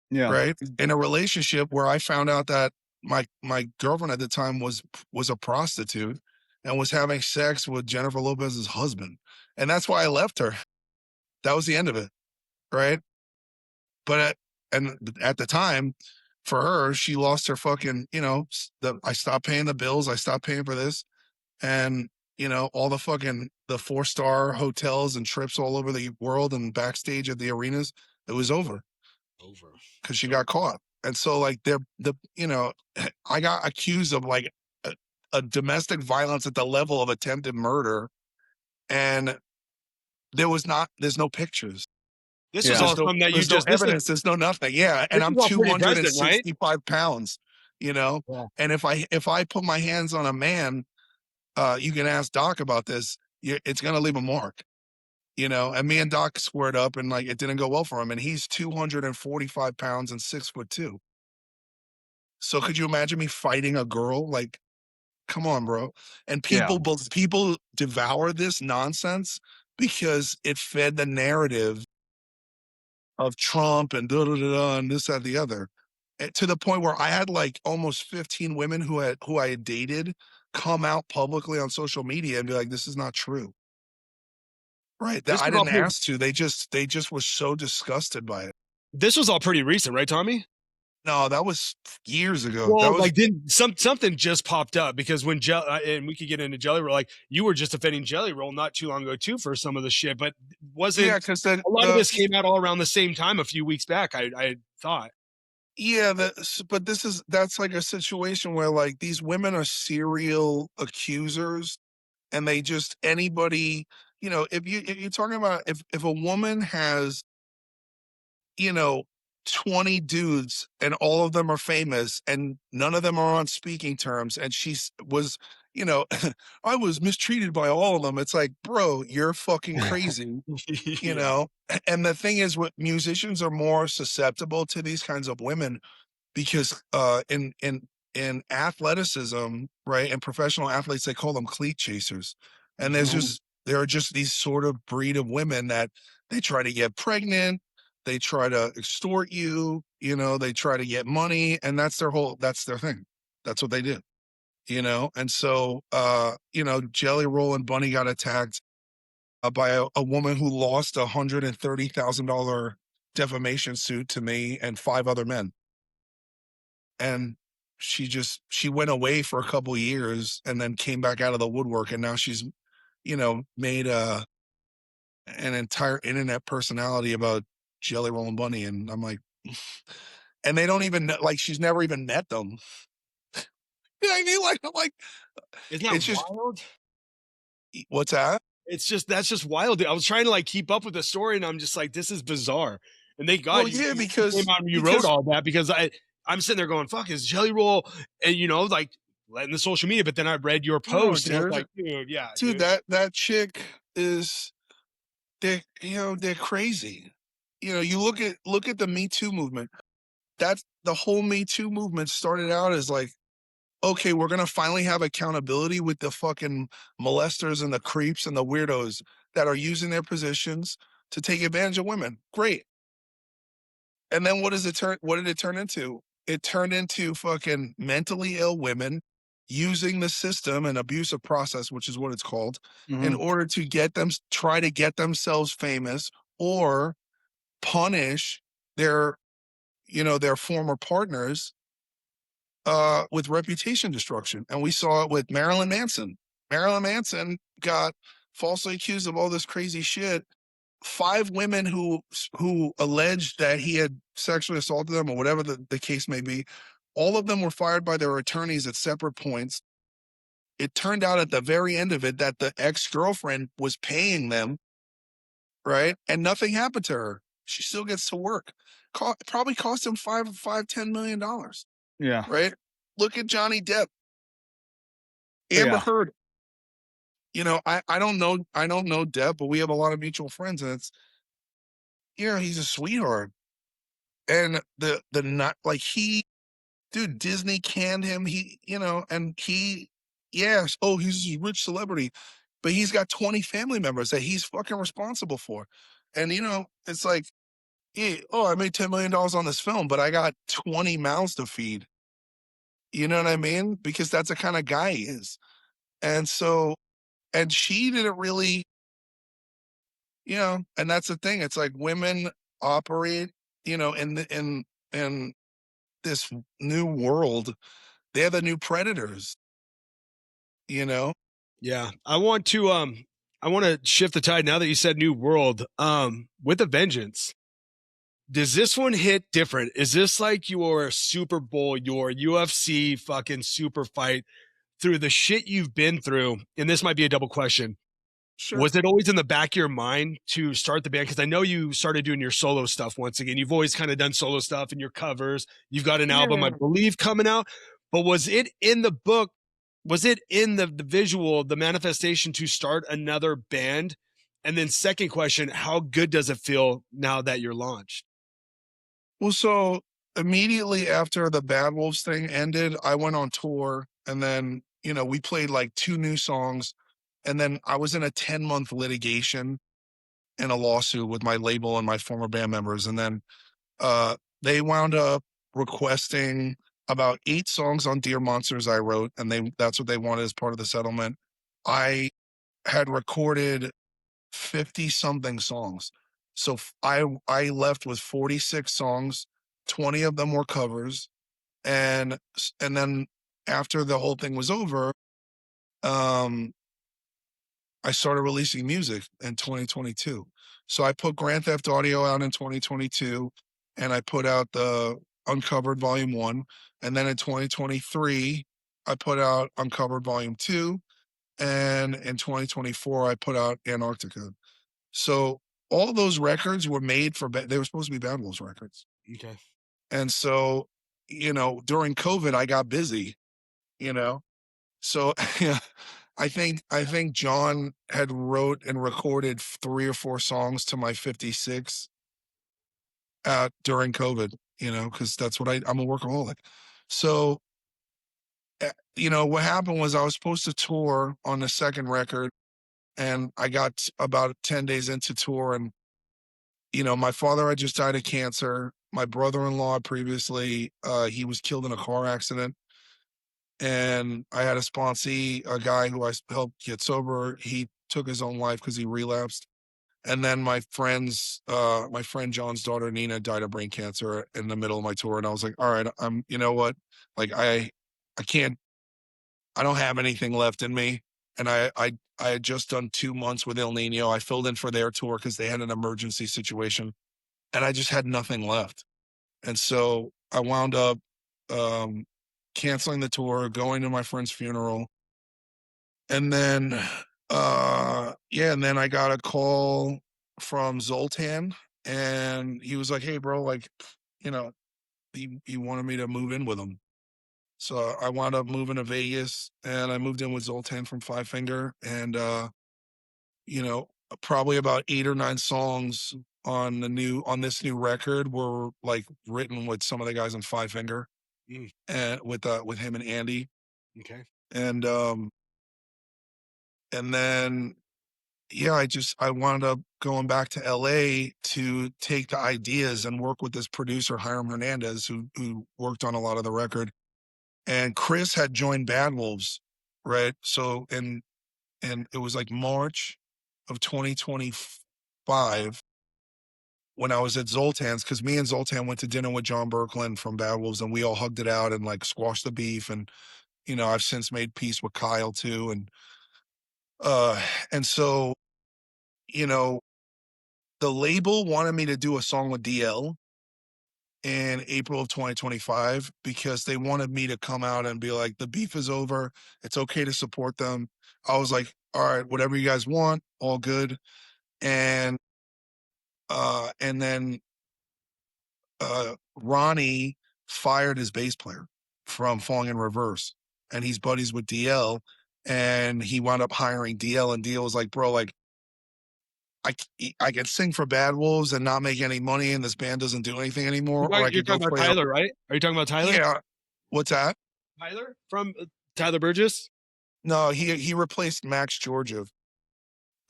Yeah. Right. In a relationship where I found out that my girlfriend at the time was a prostitute and was having sex with Jennifer Lopez's husband. And that's why I left her. That was the end of it. Right. But at the time, for her, she lost her fucking, I stopped paying the bills. I stopped paying for this. And, all the 4-star hotels and trips all over the world and backstage at the arenas, it was over. Because she got caught. And so like I got accused of like a domestic violence at the level of attempted murder. And there's no pictures. This was all something that you There's just no evidence. There's no nothing. Yeah. And I'm 265 pounds, Yeah. and if I put my hands on a man, you can ask Doc about this. It's going to leave a mark, and me and Doc squared up and like, it didn't go well for him. And he's 245 pounds and 6'2". So could you imagine me fighting a girl? Like, come on, bro. And people devour this nonsense because it fed the narrative of Trump and and this, that, and the other, to the point where I had like almost 15 women who I had dated come out publicly on social media and be like, this is not true. Right. That I didn't ask to. They just were so disgusted by it. This was all pretty recent, right, Tommy? No, that was years ago. Well, That was, like something just popped up because when and we could get into Jelly Roll, like you were just defending Jelly Roll not too long ago too for some of the shit, but wasn't because a lot of this came out all around the same time a few weeks back, I thought. Yeah, but that's like a situation where like these women are serial accusers and they just anybody, if you're talking about if a woman has, 20 dudes and all of them are famous and none of them are on speaking terms and was, I was mistreated by all of them. It's like, bro, you're fucking crazy. And the thing is, what musicians are more susceptible to these kinds of women because in in athleticism, right, and professional athletes, they call them cleat chasers. And there are just these sort of breed of women that they try to get pregnant, they try to extort you, they try to get money, and that's their thing. That's what they do. And so Jelly Roll and Bunny got attacked by a woman who lost $130,000 defamation suit to me and 5 other men. And she went away for a couple years and then came back out of the woodwork, and now she's made an entire internet personality about Jelly Roll and Bunny. And I'm like, and they don't even know, like, she's never even met them. You know what I mean? Like, I'm like, Isn't that it's just wild? what's that? That's just wild. I was trying to like keep up with the story, and I'm just like, this is bizarre. And thank God you came out and you wrote all that, because I'm sitting there going, fuck, is Jelly Roll, and like letting the social media. But then I read your post, and I was like, dude, yeah, dude. That chick is, they're crazy. You look at the Me Too movement. That's the whole Me Too movement started out as like, okay, we're gonna finally have accountability with the fucking molesters and the creeps and the weirdos that are using their positions to take advantage of women. Great. And then what did it turn into? It turned into fucking mentally ill women using the system and abusive process, which is what it's called, in order to try to get themselves famous or punish their former partners with reputation destruction. And we saw it with Marilyn Manson. Marilyn Manson got falsely accused of all this crazy shit. 5 women who alleged that he had sexually assaulted them, or whatever the case may be, all of them were fired by their attorneys at separate points. It turned out at the very end of it that the ex-girlfriend was paying them, right? And nothing happened to her. She still gets to work. Probably cost him $10 million. Yeah. Right? Look at Johnny Depp. Amber Heard. I don't know Depp, but we have a lot of mutual friends, and it's, he's a sweetheart. And dude, Disney canned him. Yes, oh, he's a rich celebrity, but he's got 20 family members that he's fucking responsible for. And it's like, I made $10 million on this film, but I got 20 mouths to feed. You know what I mean? Because that's the kind of guy he is. And so, and she didn't really, and that's the thing. It's like women operate, in this new world. They're the new predators. Yeah. I want to shift the tide now that you said new world. With a vengeance. Does this one hit different? Is this like your Super Bowl, your UFC fucking super fight through the shit you've been through? And this might be a double question. Sure. Was it always in the back of your mind to start the band? Because I know you started doing your solo stuff once again. You've always kind of done solo stuff and your covers. You've got an album, I believe, coming out. But was it in the book? Was it in the visual, the manifestation to start another band? And then second question, how good does it feel now that you're launched? Well, so immediately after the Bad Wolves thing ended, I went on tour, and then, we played like 2 new songs. And then I was in a 10-month litigation in a lawsuit with my label and my former band members. And then they wound up requesting about 8 songs on Dear Monsters I wrote, and that's what they wanted as part of the settlement. I had recorded 50 something songs. So I left with 46 songs, 20 of them were covers. And then after the whole thing was over, I started releasing music in 2022. So I put Grand Theft Audio out in 2022, and I put out the Uncovered Volume 1. And then in 2023, I put out Uncovered Volume 2. And in 2024, I put out Antarctica. So all those records were made they were supposed to be Bad Wolves records. Okay. And so, during COVID, I got busy, so yeah. I think John had wrote and recorded 3 or 4 songs to my 56 during COVID, because that's what I'm a workaholic. So you know, what happened was I was supposed to tour on the second record, and I got about 10 days into tour, and you know, my father had just died of cancer. My brother-in-law previously, he was killed in a car accident. And I had a sponsee, a guy who I helped get sober. He took his own life because he relapsed. And then my friend John's daughter Nina died of brain cancer in the middle of my tour. And I was like, all right, you know what? Like I can't, I don't have anything left in me. And I had just done 2 months with El Nino. I filled in for their tour because they had an emergency situation, and I just had nothing left. And so I wound up um, canceling the tour, going to my friend's funeral, and then yeah, and then I got a call from Zoltan, and he was like, "Hey, bro, like, you know, he wanted me to move in with him." So I wound up moving to Vegas, and I moved in with Zoltan from Five Finger, and you know, probably about 8 or 9 songs on this new record were like written with some of the guys on Five Finger, Mm, and with him and Andy, okay. and and then yeah, I wound up going back to LA to take the ideas and work with this producer Hiram Hernandez, who worked on a lot of the record, and Chris had joined Bad Wolves, right? So and it was like March of 2025 when I was at Zoltan's, because me and Zoltan went to dinner with John Birkeland from Bad Wolves, and we all hugged it out and like squashed the beef. And you know, I've since made peace with Kyle too, uh, and so you know, the label wanted me to do a song with DL in April of 2025 because they wanted me to come out and be like, the beef is over. It's okay to support them. I was like, all right, whatever you guys want, all good. And then Ronnie fired his bass player from Falling in Reverse, and he's buddies with DL, and he wound up hiring DL, and DL was like, bro, like I can sing for Bad Wolves and not make any money, and this band doesn't do anything anymore, or I You're could go talking about play. Tyler, right? Are you talking about Tyler? Yeah, what's that? Tyler from Tyler Burgess? No, he replaced Max Georgia,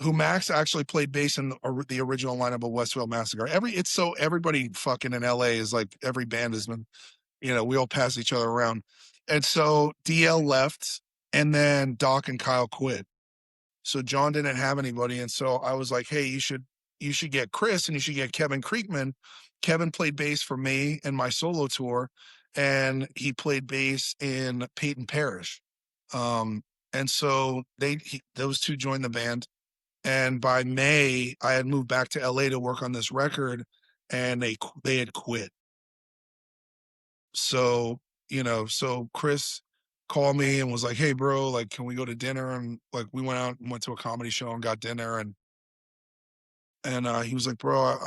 who Max actually played bass in the original lineup of Westfield Massacre. Everybody fucking in LA is like, every band has been, you know, we all pass each other around. And so DL left, and then Doc and Kyle quit. So John didn't have anybody. And so I was like, hey, you should get Chris, and you should get Kevin Creekman. Kevin played bass for me in my solo tour, and he played bass in Peyton Parish. And so those two joined the band. And by May, I had moved back to LA to work on this record, and they had quit. So, you know, so Chris called me and was like, "Hey, bro, like, can we go to dinner?" And like, we went out and went to a comedy show and got dinner, and he was like, "Bro,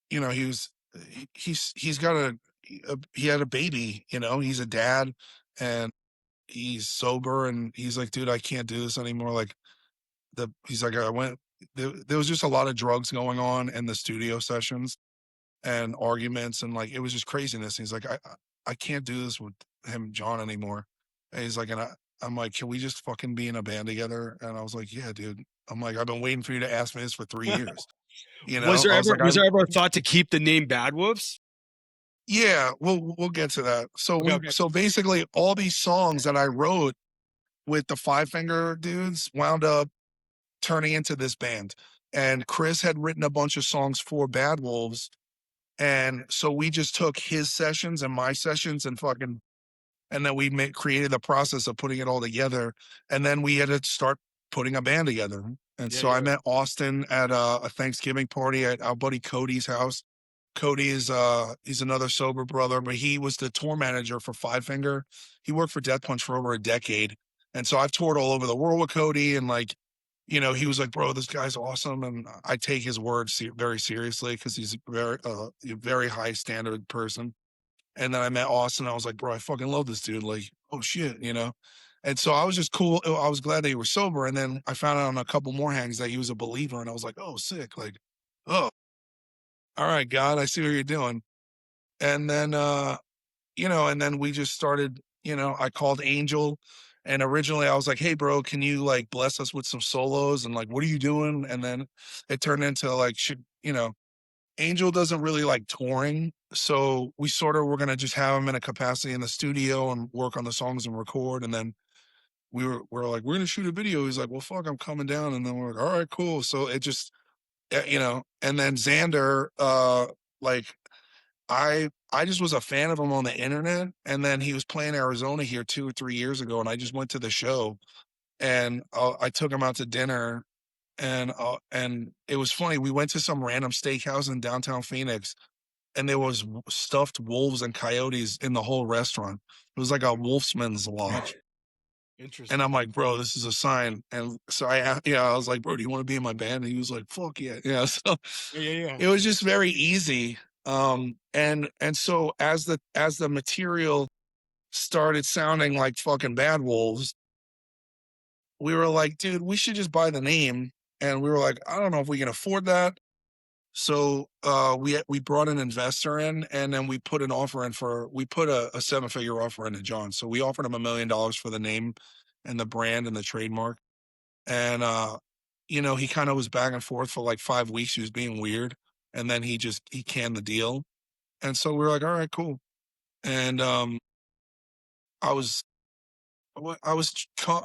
you know, he's got he had a baby, you know, he's a dad, and he's sober, and he's like, dude, I can't do this anymore. Like, he's like, there was just a lot of drugs going on in the studio sessions and arguments, and like, it was just craziness. He's like, I can't do this with him, John, anymore. And he's like, I'm like, can we just fucking be in a band together? And I was like, yeah, dude. I'm like, I've been waiting for you to ask me this for 3 years. You Was know, there I was ever like, was there ever a thought to keep the name Bad Wolves? yeah, we'll get to that. Okay. So basically, all these songs that I wrote with the Five Finger dudes wound up turning into this band. And Chris had written a bunch of songs for Bad Wolves, and so we just took his sessions and my sessions and fucking, and then created the process of putting it all together. And then we had to start putting a band together. And Yeah, so I yeah. met Austin at a Thanksgiving party at our buddy Cody's house. Cody is he's another sober brother, but he was the tour manager for Five Finger. He worked for Death Punch for over a decade. And so I've toured all over the world with Cody, and like, you know, he was like, bro, this guy's awesome. And I take his words very seriously because he's a very high standard person. And then I met Austin. I was like, bro, I fucking love this dude. Like, oh shit, you know? And so I was just cool. I was glad that he was sober. And then I found out on a couple more hangs that he was a believer. And I was like, oh, sick. Like, oh, all right, God, I see what you're doing. And then, you know, and then we just started, I called Angel, and originally I was like, hey bro, can you like bless us with some solos, and like what are you doing? And then it turned into like, Angel doesn't really like touring, so we sort of were gonna just have him in a capacity in the studio and work on the songs and record. And then we're like, we're gonna shoot a video. He's like, well, fuck, I'm coming down. And then we're like, all right, cool. So it just, and then Xander, like I just was a fan of him on the internet, and then he was playing Arizona here 2 or 3 years ago, and I just went to the show, and I took him out to dinner, and it was funny. We went to some random steakhouse in downtown Phoenix, and there was stuffed wolves and coyotes in the whole restaurant. It was like a wolfsman's lodge. Interesting. And I'm like, bro, this is a sign. And so I was like, bro, do you want to be in my band? And he was like, fuck yeah. Yeah. So Yeah. it was just very easy. And so as the material started sounding like fucking Bad Wolves, we were like, dude, we should just buy the name. And we were like, I don't know if we can afford that. So we brought an investor in, and then we put an offer in we put a 7-figure offer into John. So we offered him $1 million for the name and the brand and the trademark. And he kind of was back and forth for like 5 weeks. He was being weird. And then he canned the deal. And so we were like, all right, cool. And I was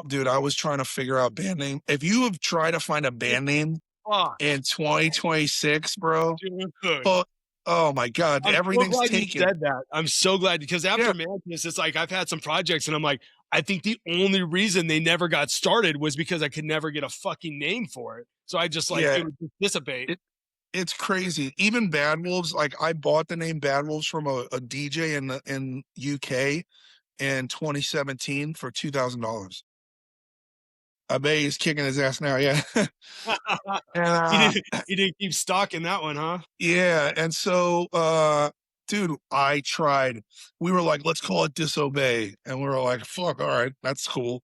dude, I was trying to figure out band name. If you have tried to find a band name in 2026, bro, Dude. oh my God, I'm everything's so glad taken. you said that. I'm so glad, because after Madness, it's like I've had some projects and I'm like, I think the only reason they never got started was because I could never get a fucking name for it. So I just like it would just dissipate. It's crazy. Even Bad Wolves, like I bought the name Bad Wolves from a DJ in UK in 2017 for $2,000. I bet he's kicking his ass now. Yeah. And he didn't keep stocking that one, huh? yeah. And so dude, I tried. We were like, let's call it Disobey. And we were like, fuck, all right, that's cool.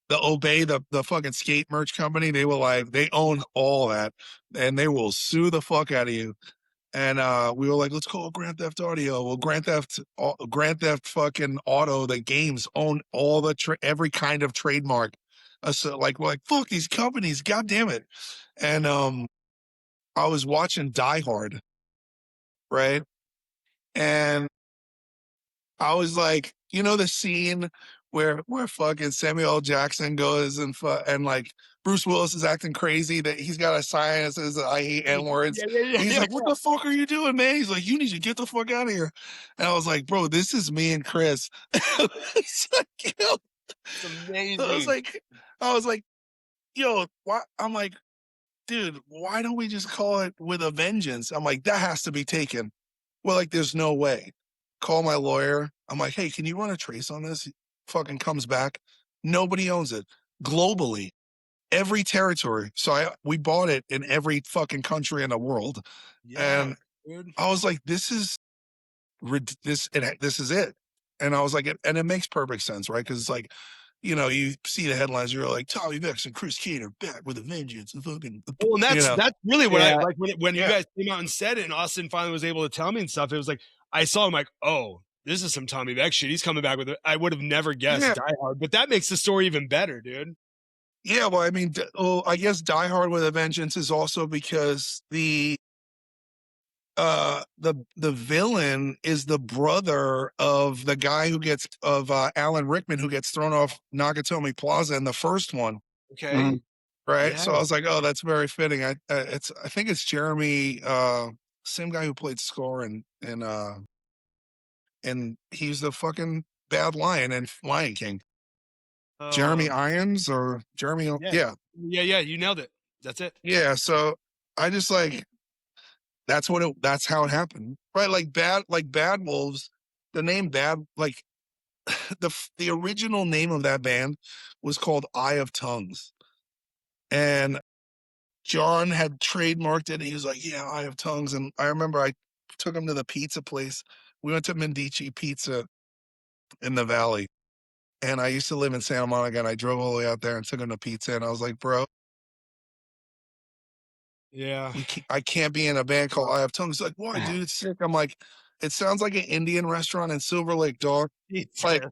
The Obey, the fucking skate merch company, they were like, they own all that, and they will sue the fuck out of you. And we were like, let's call it Grand Theft Audio. Well, Grand Theft fucking Auto, the games own all every kind of trademark. So like, we're like, fuck these companies, god damn it. And I was watching Die Hard, right? And I was like, the scene where fucking Samuel L. Jackson goes and like Bruce Willis is acting crazy that he's got a sign that says I hate N words. He's like, what the fuck are you doing, man? He's like, you need to get the fuck out of here. And I was like, bro, this is me and Chris. It's amazing. I was like, yo, why? I'm like, dude, why don't we just call it With a Vengeance? I'm like, that has to be taken. Well, like, there's no way. Call my lawyer. I'm like, hey, can you run a trace on this? He fucking comes back. Nobody owns it globally, every territory. So we bought it in every fucking country in the world. Yeah, and dude, I was like, this is it. And I was like, and it makes perfect sense, right? Because it's like, you see the headlines, you're like, Tommy Vext and Chris Kane are back with a vengeance. And fucking, well, and that's really what I like when you guys came out and said it, and Austin finally was able to tell me and stuff. It was like I saw him like, oh, this is some Tommy Vext shit. He's coming back with it. I would have never guessed Die Hard, but that makes the story even better, dude. Yeah, well, I mean, I guess Die Hard with a Vengeance is also because the villain is the brother of the guy Alan Rickman, who gets thrown off Nakatomi Plaza in the first one. Okay. Right. Yeah. So I was like, oh, that's very fitting. I think it's Jeremy, same guy who played Scar and he's the fucking bad lion in Lion King. Jeremy Irons or Jeremy. Yeah. You nailed it. That's it. Yeah. So I just like, that's how it happened. Right. Like Bad Wolves, the name Bad, like the original name of that band was called Eye of Tongues. And John had trademarked it. And he was like, yeah, Eye of Tongues. And I remember I took him to the pizza place. We went to Mendici Pizza in the Valley. And I used to live in Santa Monica, and I drove all the way out there and took him to pizza. And I was like, bro, yeah, I can't be in a band called Eye of Tongues. He's like, why, dude? It's sick. I'm like, it sounds like an Indian restaurant in Silver Lake, dog. Like,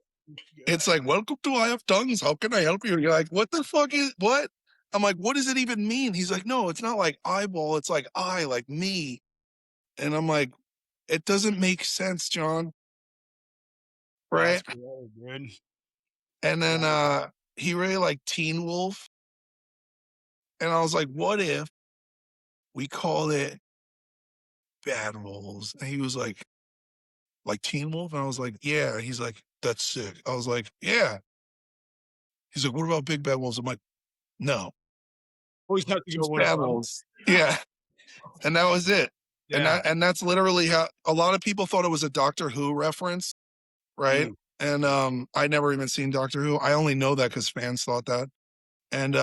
It's like, welcome to I Have Tongues. How can I help you? And you're like, what the fuck is what? I'm like, what does it even mean? He's like, no, it's not like eyeball. It's like I, like me. And I'm like, it doesn't make sense, John. Right. That's cool, dude. And then he really liked Teen Wolf. And I was like, what if we call it Bad Wolves? And he was like Teen Wolf? And I was like, yeah. He's like, that's sick. I was like, yeah. He's like, what about Big Bad Wolves? I'm like, no, Always have to go just one Bad above. Wolves. Yeah. And that was it. Yeah. And that's literally how a lot of people thought it was a Doctor Who reference, right? Mm. And I never even seen Doctor Who. I only know that because fans thought that. And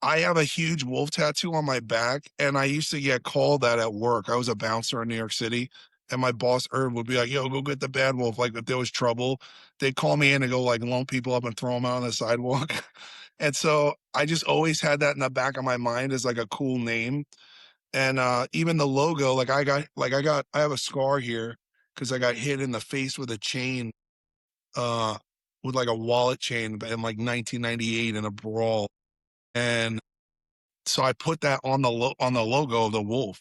I have a huge wolf tattoo on my back, and I used to get called that at work. I was a bouncer in New York City, and my boss Herb would be like, "Yo, go get the bad wolf." Like if there was trouble, they'd call me in and go like loan people up and throw them out on the sidewalk. And so I just always had that in the back of my mind as like a cool name. And even the logo, I have a scar here because I got hit in the face with a chain, uh, with like a wallet chain in like 1998 in a brawl. And so I put that on on the logo of the wolf.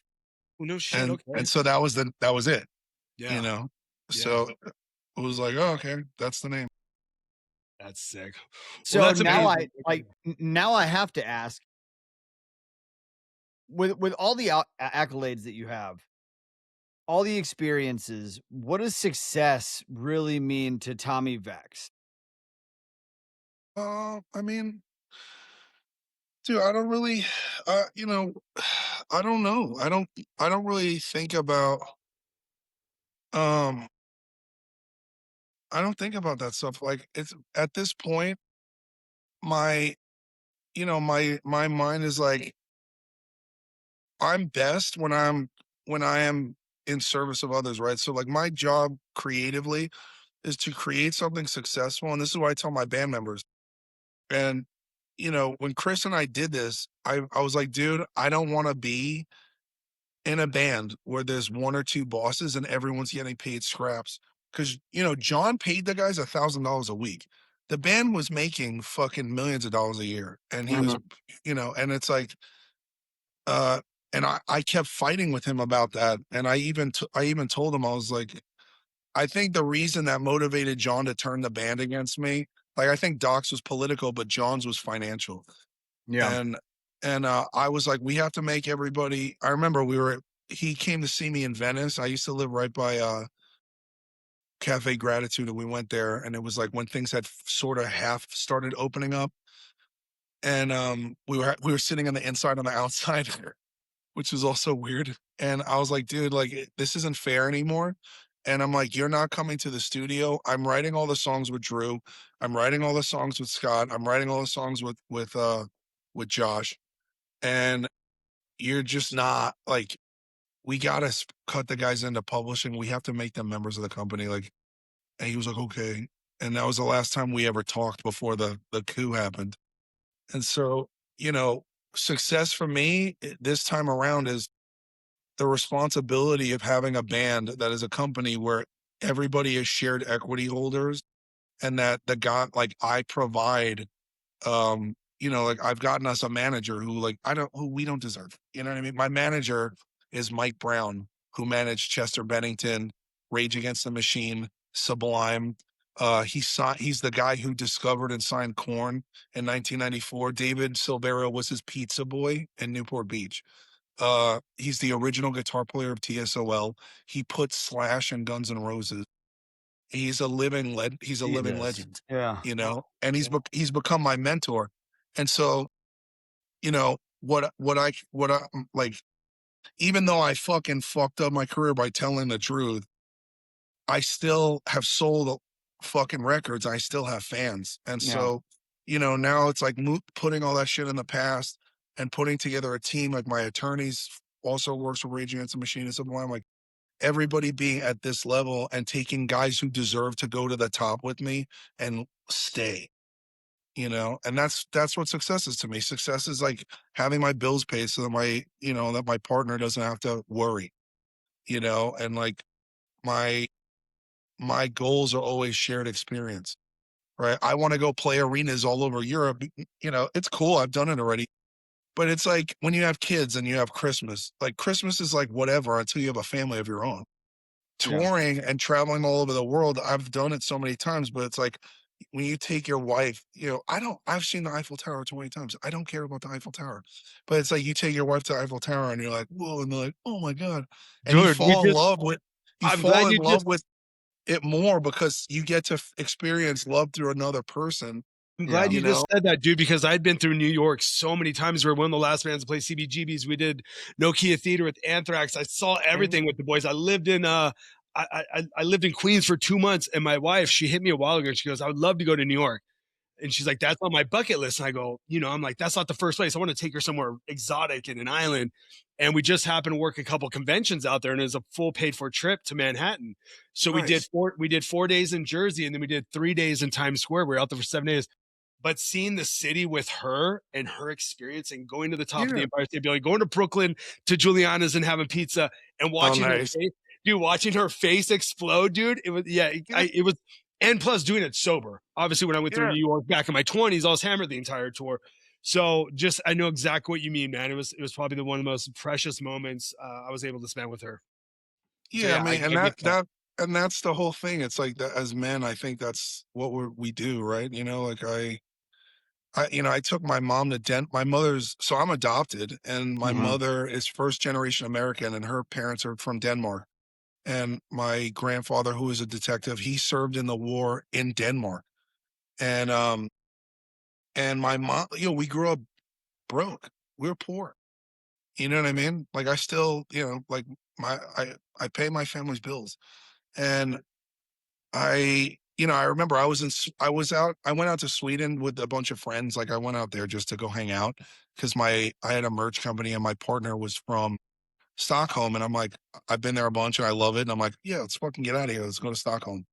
Oh, no shit. Okay. And so that was it, Yeah. you know. Yeah. So it was like, oh, okay, that's the name. That's sick. So Well, that's now amazing. now I have to ask, with all the accolades that you have, all the experiences, what does success really mean to Tommy Vext? I mean, dude, I don't really, you know, I don't know. I don't really think about, um, I don't think about that stuff. Like it's at this point, my, my mind is like, I'm best when I am in service of others, right? So like my job creatively is to create something successful. And this is what I tell my band members. And, when Chris and I did this, I was like, dude, I don't want to be in a band where there's one or two bosses and everyone's getting paid scraps. Cause John paid the guys $1,000 a week. The band was making fucking millions of dollars a year. And he was, and it's like, uh, and I kept fighting with him about that. And I even told him, I was like, I think the reason that motivated John to turn the band against me, like I think Doc's was political, but John's was financial. Yeah. And I was like, we have to make everybody. I remember he came to see me in Venice. I used to live right by Cafe Gratitude, and we went there, and it was like when things had sort of half started opening up. And we were sitting on the inside on the outside, which is also weird. And I was like, dude, like this isn't fair anymore. And I'm like, you're not coming to the studio. I'm writing all the songs with Drew. I'm writing all the songs with Scott. I'm writing all the songs with Josh. And you're just not like, we gotta cut the guys into publishing. We have to make them members of the company. Like, and he was like, okay. And that was the last time we ever talked before the coup happened. And so, success for me this time around is the responsibility of having a band that is a company where everybody is shared equity holders, and that like I provide, like I've gotten us a manager who we don't deserve. You know what I mean? My manager is Mike Brown, who managed Chester Bennington, Rage Against the Machine, Sublime. He's the guy who discovered and signed Korn in 1994. David Silvero was his pizza boy in Newport Beach. He's the original guitar player of TSOL. He put Slash and Guns N' Roses. He's a living Jesus. legend, Yeah. and he's become my mentor. And so, what I like, even though I fucking fucked up my career by telling the truth, I still have sold fucking records. I still have fans. And Yeah. so, now it's like putting all that shit in the past and putting together a team. Like my attorneys also works for Rage Against the Machine and Sublime. Like everybody being at this level and taking guys who deserve to go to the top with me and stay. And that's what success is to me. Success is like having my bills paid so that my partner doesn't have to worry, and like my my goals are always shared experience, right? I want to go play arenas all over Europe. It's cool. I've done it already. But it's like when you have kids and you have Christmas, like Christmas is like whatever until you have a family of your own. Yeah. Touring and traveling all over the world, I've done it so many times, but it's like when you take your wife, I've seen the Eiffel Tower 20 times. I don't care about the Eiffel Tower. But it's like you take your wife to Eiffel Tower and you're like, whoa, and they're like, oh my God. And Dude, you I'm fall glad in you love just with it more because you get to experience love through another person, I'm glad Yeah. you just said that, dude, because I'd been through New York so many times. We were one of the last bands to play CBGBs. We did Nokia Theater with Anthrax. I saw everything with the boys. I lived in I lived in Queens for 2 months, and my wife, she hit me a while ago and she goes, I would love to go to New York. And she's like, that's on my bucket list. And I go, I'm like, that's not the first place. I want to take her somewhere exotic in an island. And we just happened to work a couple conventions out there, and it was a full paid for trip to Manhattan. So Nice. we did 4 days in Jersey, and then we did 3 days in Times Square. We were out there for 7 days. But seeing the city with her and her experience and going to the top of the Yeah. Empire State Building, going to Brooklyn to Juliana's and having pizza and Oh, watching her nice. face, dude, watching her face explode, dude. It was, it was, and plus doing it sober. Obviously, when I went through Yeah. New York back in my 20s, I was hammered the entire tour. So just, I know exactly what you mean, man. It was probably one of the most precious moments I was able to spend with her. So Yeah, I yeah, mean, and I get that. and that's the whole thing. It's like that as men, I think that's what we do, right? Like I took my mom to my mother's, so I'm adopted, and my Mhm. mother is first generation American, and her parents are from Denmark. And my grandfather, who was a detective, he served in the war in Denmark. And my mom, we grew up broke. We were poor. You know what I mean? Like I still, like I pay my family's bills. And I remember I went out to Sweden with a bunch of friends. Like I went out there just to go hang out because I had a merch company and my partner was from Stockholm. And I'm like, I've been there a bunch and I love it. And I'm like, yeah, let's fucking get out of here. Let's go to Stockholm.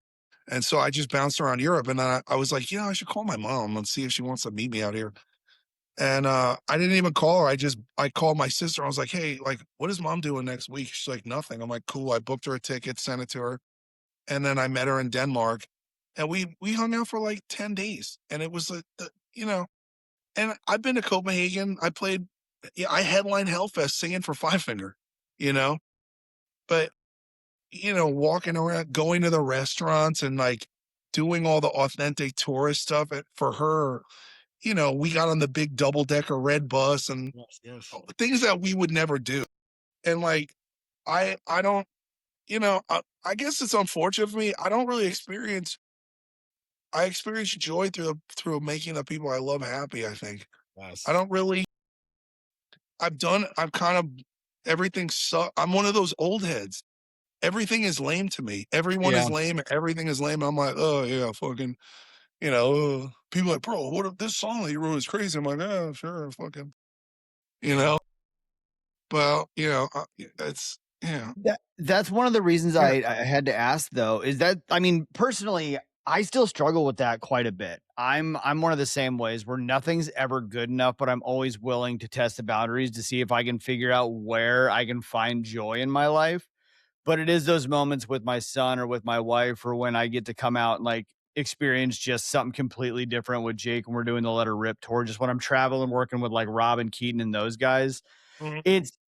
And so I just bounced around Europe. And then I was like, I should call my mom and see if she wants to meet me out here. And I didn't even call her. I called my sister. I was like, hey, like, what is mom doing next week? She's like, nothing. I'm like, cool. I booked her a ticket, sent it to her. And then I met her in Denmark, and we hung out for like 10 days. And it was and I've been to Copenhagen. I headlined Hellfest singing for Five Finger, you know, but walking around, going to the restaurants and like doing all the authentic tourist stuff for her. We got on the big double decker red bus and Yes, yes. things that we would never do. And like, I don't, I guess it's unfortunate for me. I experience joy through making the people I love happy, I think. I Yes. don't really I've kind of I'm one of those old heads. Everything is lame to me. Everyone Yeah. is lame, everything is lame. I'm like, "Oh, yeah, fucking," people are like, "Bro, what if this song that you wrote is crazy?" I'm like, "Oh, sure, fucking," you know? Well, it's yeah. That's one of the reasons Yeah. I had to ask though, is that I mean, personally, I still struggle with that quite a bit. I'm one of the same ways where nothing's ever good enough, but I'm always willing to test the boundaries to see if I can figure out where I can find joy in my life. But it is those moments with my son or with my wife or when I get to come out and like experience just something completely different with Jake when we're doing the Let Her Rip tour, just when I'm traveling, working with like Rob and Keaton and those guys. Mhm.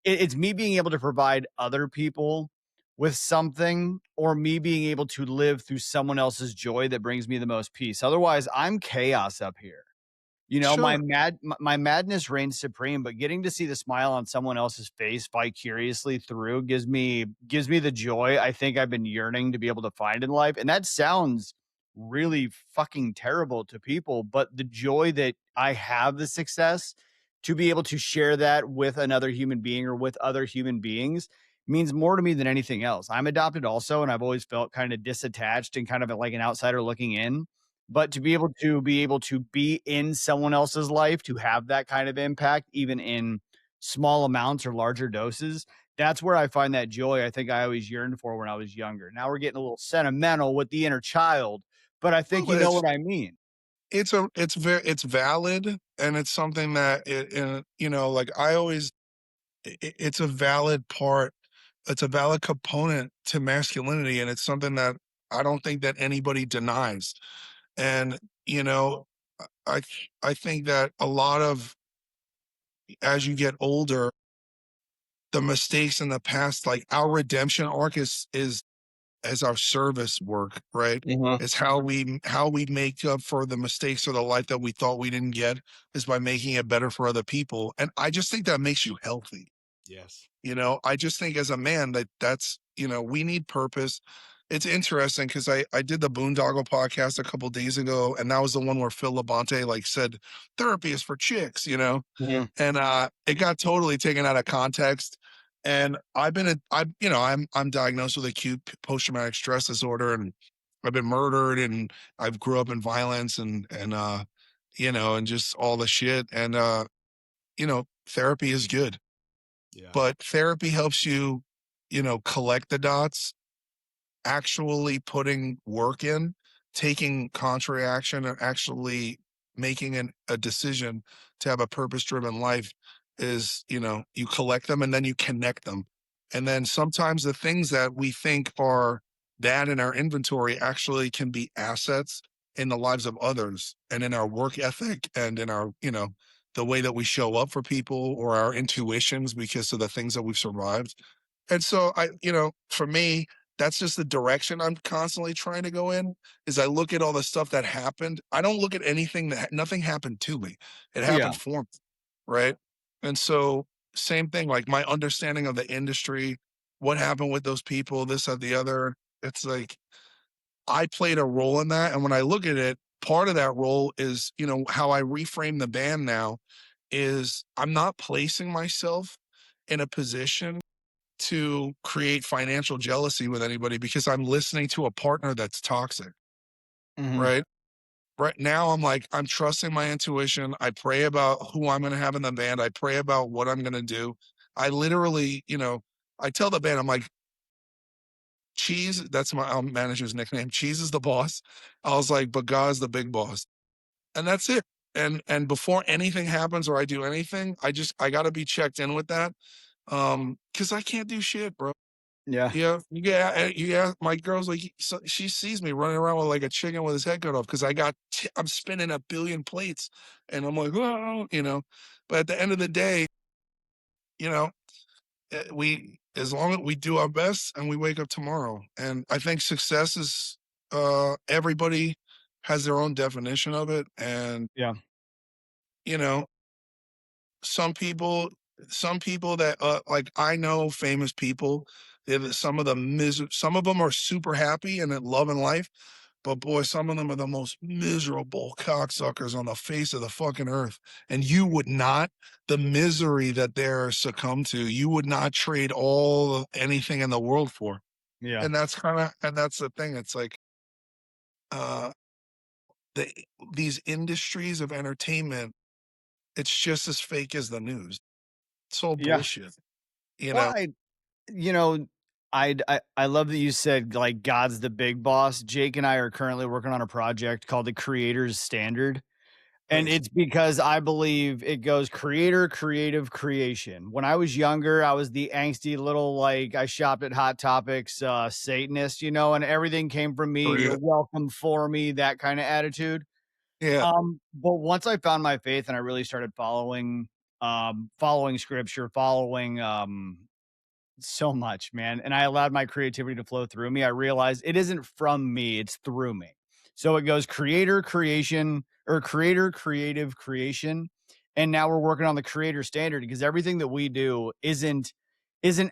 It's me being able to provide other people with something or me being able to live through someone else's joy that brings me the most peace. Otherwise, I'm chaos up here. My Sure. my madness reigns supreme, but getting to see the smile on someone else's face vicariously through gives me the joy I think I've been yearning to be able to find in life. And that sounds really fucking terrible to people, but the joy that I have the success to be able to share that with another human being or with other human beings means more to me than anything else. I'm adopted also, and I've always felt kind of disattached and kind of like an outsider looking in, but to be in someone else's life, to have that kind of impact, even in small amounts or larger doses, that's where I find that joy I think I always yearned for when I was younger. Now we're getting a little sentimental with the inner child, but I Well, think you know what I mean. it's valid, and it's something that like I always it's a valid part, it's a valid component to masculinity, and it's something that I don't think that anybody denies. And, you know, I I think that a lot of, as you get older, the mistakes in the past, like our redemption arc is as our service work, right? Mhm. It's how we make up for the mistakes or the life that we thought we didn't get is by making it better for other people. And I just think that makes you healthy. Yes. I just think as a man that's we need purpose. It's interesting because I did the Boondoggle podcast a couple days ago, and that was the one where Phil Labonte like said therapy is for chicks. Mhm. And it got totally taken out of context. And I'm diagnosed with acute post-traumatic stress disorder, and I've been murdered, and I've grew up in violence, and just all the shit. And therapy is good, Yeah. but therapy helps you collect the dots, actually putting work in, taking contrary action, and actually making a decision to have a purpose driven life is, you collect them and then you connect them. And then sometimes the things that we think are bad in our inventory actually can be assets in the lives of others and in our work ethic and in our the way that we show up for people or our intuitions because of the things that we've survived. And so for me, that's just the direction I'm constantly trying to go in, is I look at all the stuff that happened. I don't look at anything nothing happened to me. It Yeah. happened for me, right? And so same thing, like my understanding of the industry, what happened with those people, this or the other. It's like I played a role in that. And when I look at it, part of that role is, how I reframe the band now is I'm not placing myself in a position to create financial jealousy with anybody because I'm listening to a partner that's toxic, Mhm. right? Right now, I'm trusting my intuition. I pray about who I'm going to have in the band. I pray about what I'm going to do. I literally, I tell the band, I'm like, Cheese, that's my manager's nickname. Cheese is the boss. I was like, but God's the big boss. And that's it. And before anything happens or I do anything, I got to be checked in with that. Cuz I can't do shit, bro. Yeah. Yeah, yeah. My girl's like, so she sees me running around with like a chicken with his head cut off because I'm spinning a billion plates, and I'm like, oh. But at the end of the day, you know, we as long as we do our best and we wake up tomorrow, and I think success is everybody has their own definition of it, and Yeah. you know, some people some people that like I know famous people, some of them are super happy and in love and life, but boy, some of them are the most miserable cocksuckers on the face of the fucking earth. And you would not, the misery that they're succumb to, you would not trade anything in the world for. Yeah. And that's the thing. It's like uh the these industries of entertainment, it's just as fake as the news. It's all Yeah. bullshit, you Well, know? you know, I love that you said like God's the big boss. Jake and I are currently working on a project called the Creator's Standard. And Nice. it's because I believe it goes creator, creative, creation. When I was younger, I was the angsty little, like, I shopped at Hot Topics, Satanist, and everything came from me. Oh, You're yeah. welcome for me, that kind of attitude. Yeah. But once I found my faith and I really started following scripture, following so much, man. And I allowed my creativity to flow through me. I realized it isn't from me, it's through me. So it goes creator, creation, or creator, creative, creation. And now we're working on the creator standard because everything that we do isn't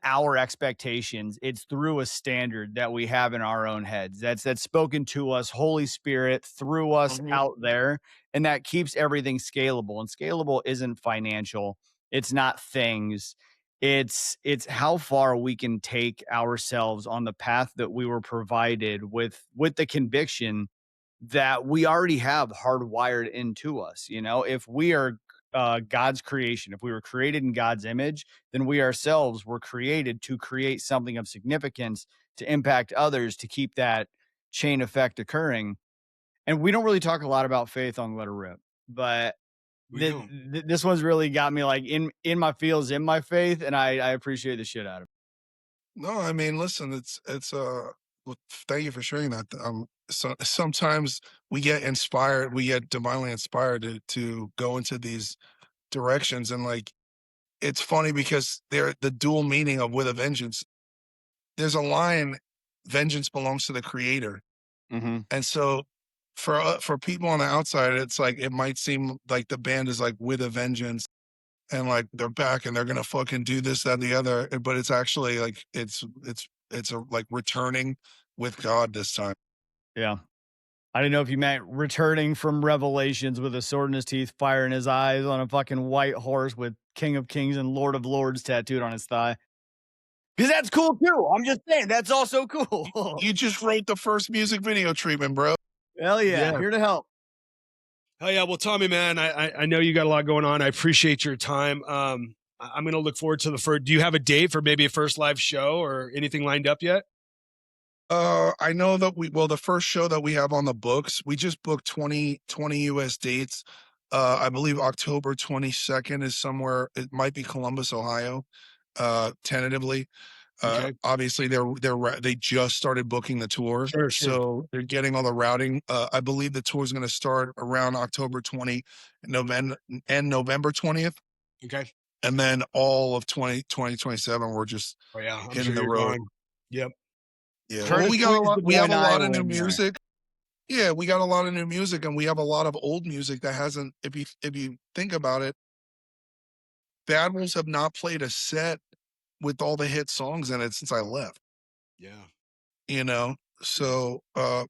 our expectations. It's through a standard that we have in our own heads. That's spoken to us, Holy Spirit, through us Mhm. out there. And that keeps everything scalable. And scalable isn't financial. It's not things, it's how far we can take ourselves on the path that we were provided with the conviction that we already have hardwired into us. If we are God's creation, if we were created in God's image, then we ourselves were created to create something of significance, to impact others, to keep that chain effect occurring. And we don't really talk a lot about faith on Let It Rip, but We don't. this one's really got me like in my feels, in my faith, and I appreciate the shit out of it. No, I mean, listen, Well, thank you for sharing that. So sometimes we get inspired, we get divinely inspired to go into these directions, and like it's funny because they're the dual meaning of with a vengeance. There's a line, vengeance belongs to the creator. Mm-hmm. And so for people on the outside, it's like it might seem like the band is like with a vengeance and like they're back and they're gonna fucking do this, that, and the other. But it's actually like it's a like returning with God this time. Yeah. I didn't know if you meant returning from Revelations with a sword in his teeth, fire in his eyes, on a fucking white horse with King of Kings and Lord of Lords tattooed on his thigh. Because that's cool too. I'm just saying, that's also cool. You just wrote the first music video treatment, bro. Hell yeah. Yeah. Here to help. Oh yeah, well, Tommy, man, I know you got a lot going on. I appreciate your time. I'm gonna look forward to the first. Do you have a date for maybe a first live show or anything lined up yet? I know that the first show that we have on the books, we just booked 20 US dates. I believe October 22nd is somewhere. It might be Columbus, Ohio, tentatively. Okay. Obviously they just started booking the tour. Sure. So they're getting all the routing. I believe the tour is going to start around October 20, November 20th. Okay. And then all of 2027, we're just Oh yeah, I'm hitting sure the you're road. going. Yep. Yeah. Trying Well, to we got a squeeze lot. the We have blind a lot eye of new in there. music. Yeah, we got a lot of new music, and we have a lot of old music that hasn't. If you think about it, Bad Wolves have not played a set with all the hit songs in it since I left. Yeah. You know, so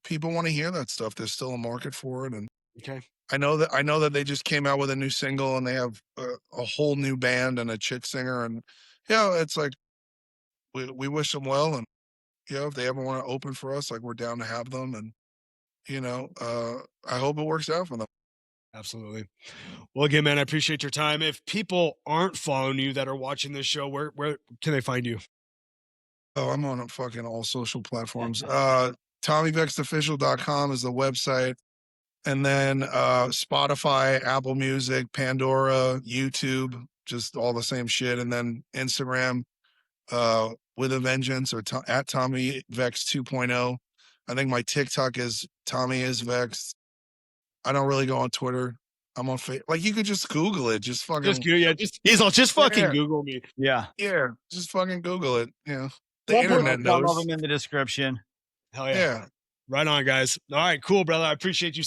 people want to hear that stuff. There's still a market for it, and Okay. I know that they just came out with a new single, and they have a whole new band and a chick singer, and yeah, it's like we wish them well, and if they ever want to open for us, like we're down to have them, and I hope it works out for them. Absolutely. Well, again, man, I appreciate your time. If people aren't following you that are watching this show, where can they find you? Oh, I'm on fucking all social platforms. TommyVextOfficial.com is the website. And then Spotify, Apple Music, Pandora, YouTube, just all the same shit. And then Instagram with a vengeance or at Tommy Vext 2.0. I think my TikTok is Tommy is Vext. I don't really go on Twitter. I'm on Facebook. Like you could just Google it. Just fucking Just yeah, just fucking Yeah. Google me. Yeah. yeah, just fucking Google it. The We'll put internet some of knows. them in the description. Hell yeah. Yeah. Right on, guys. All right, cool, brother. I appreciate you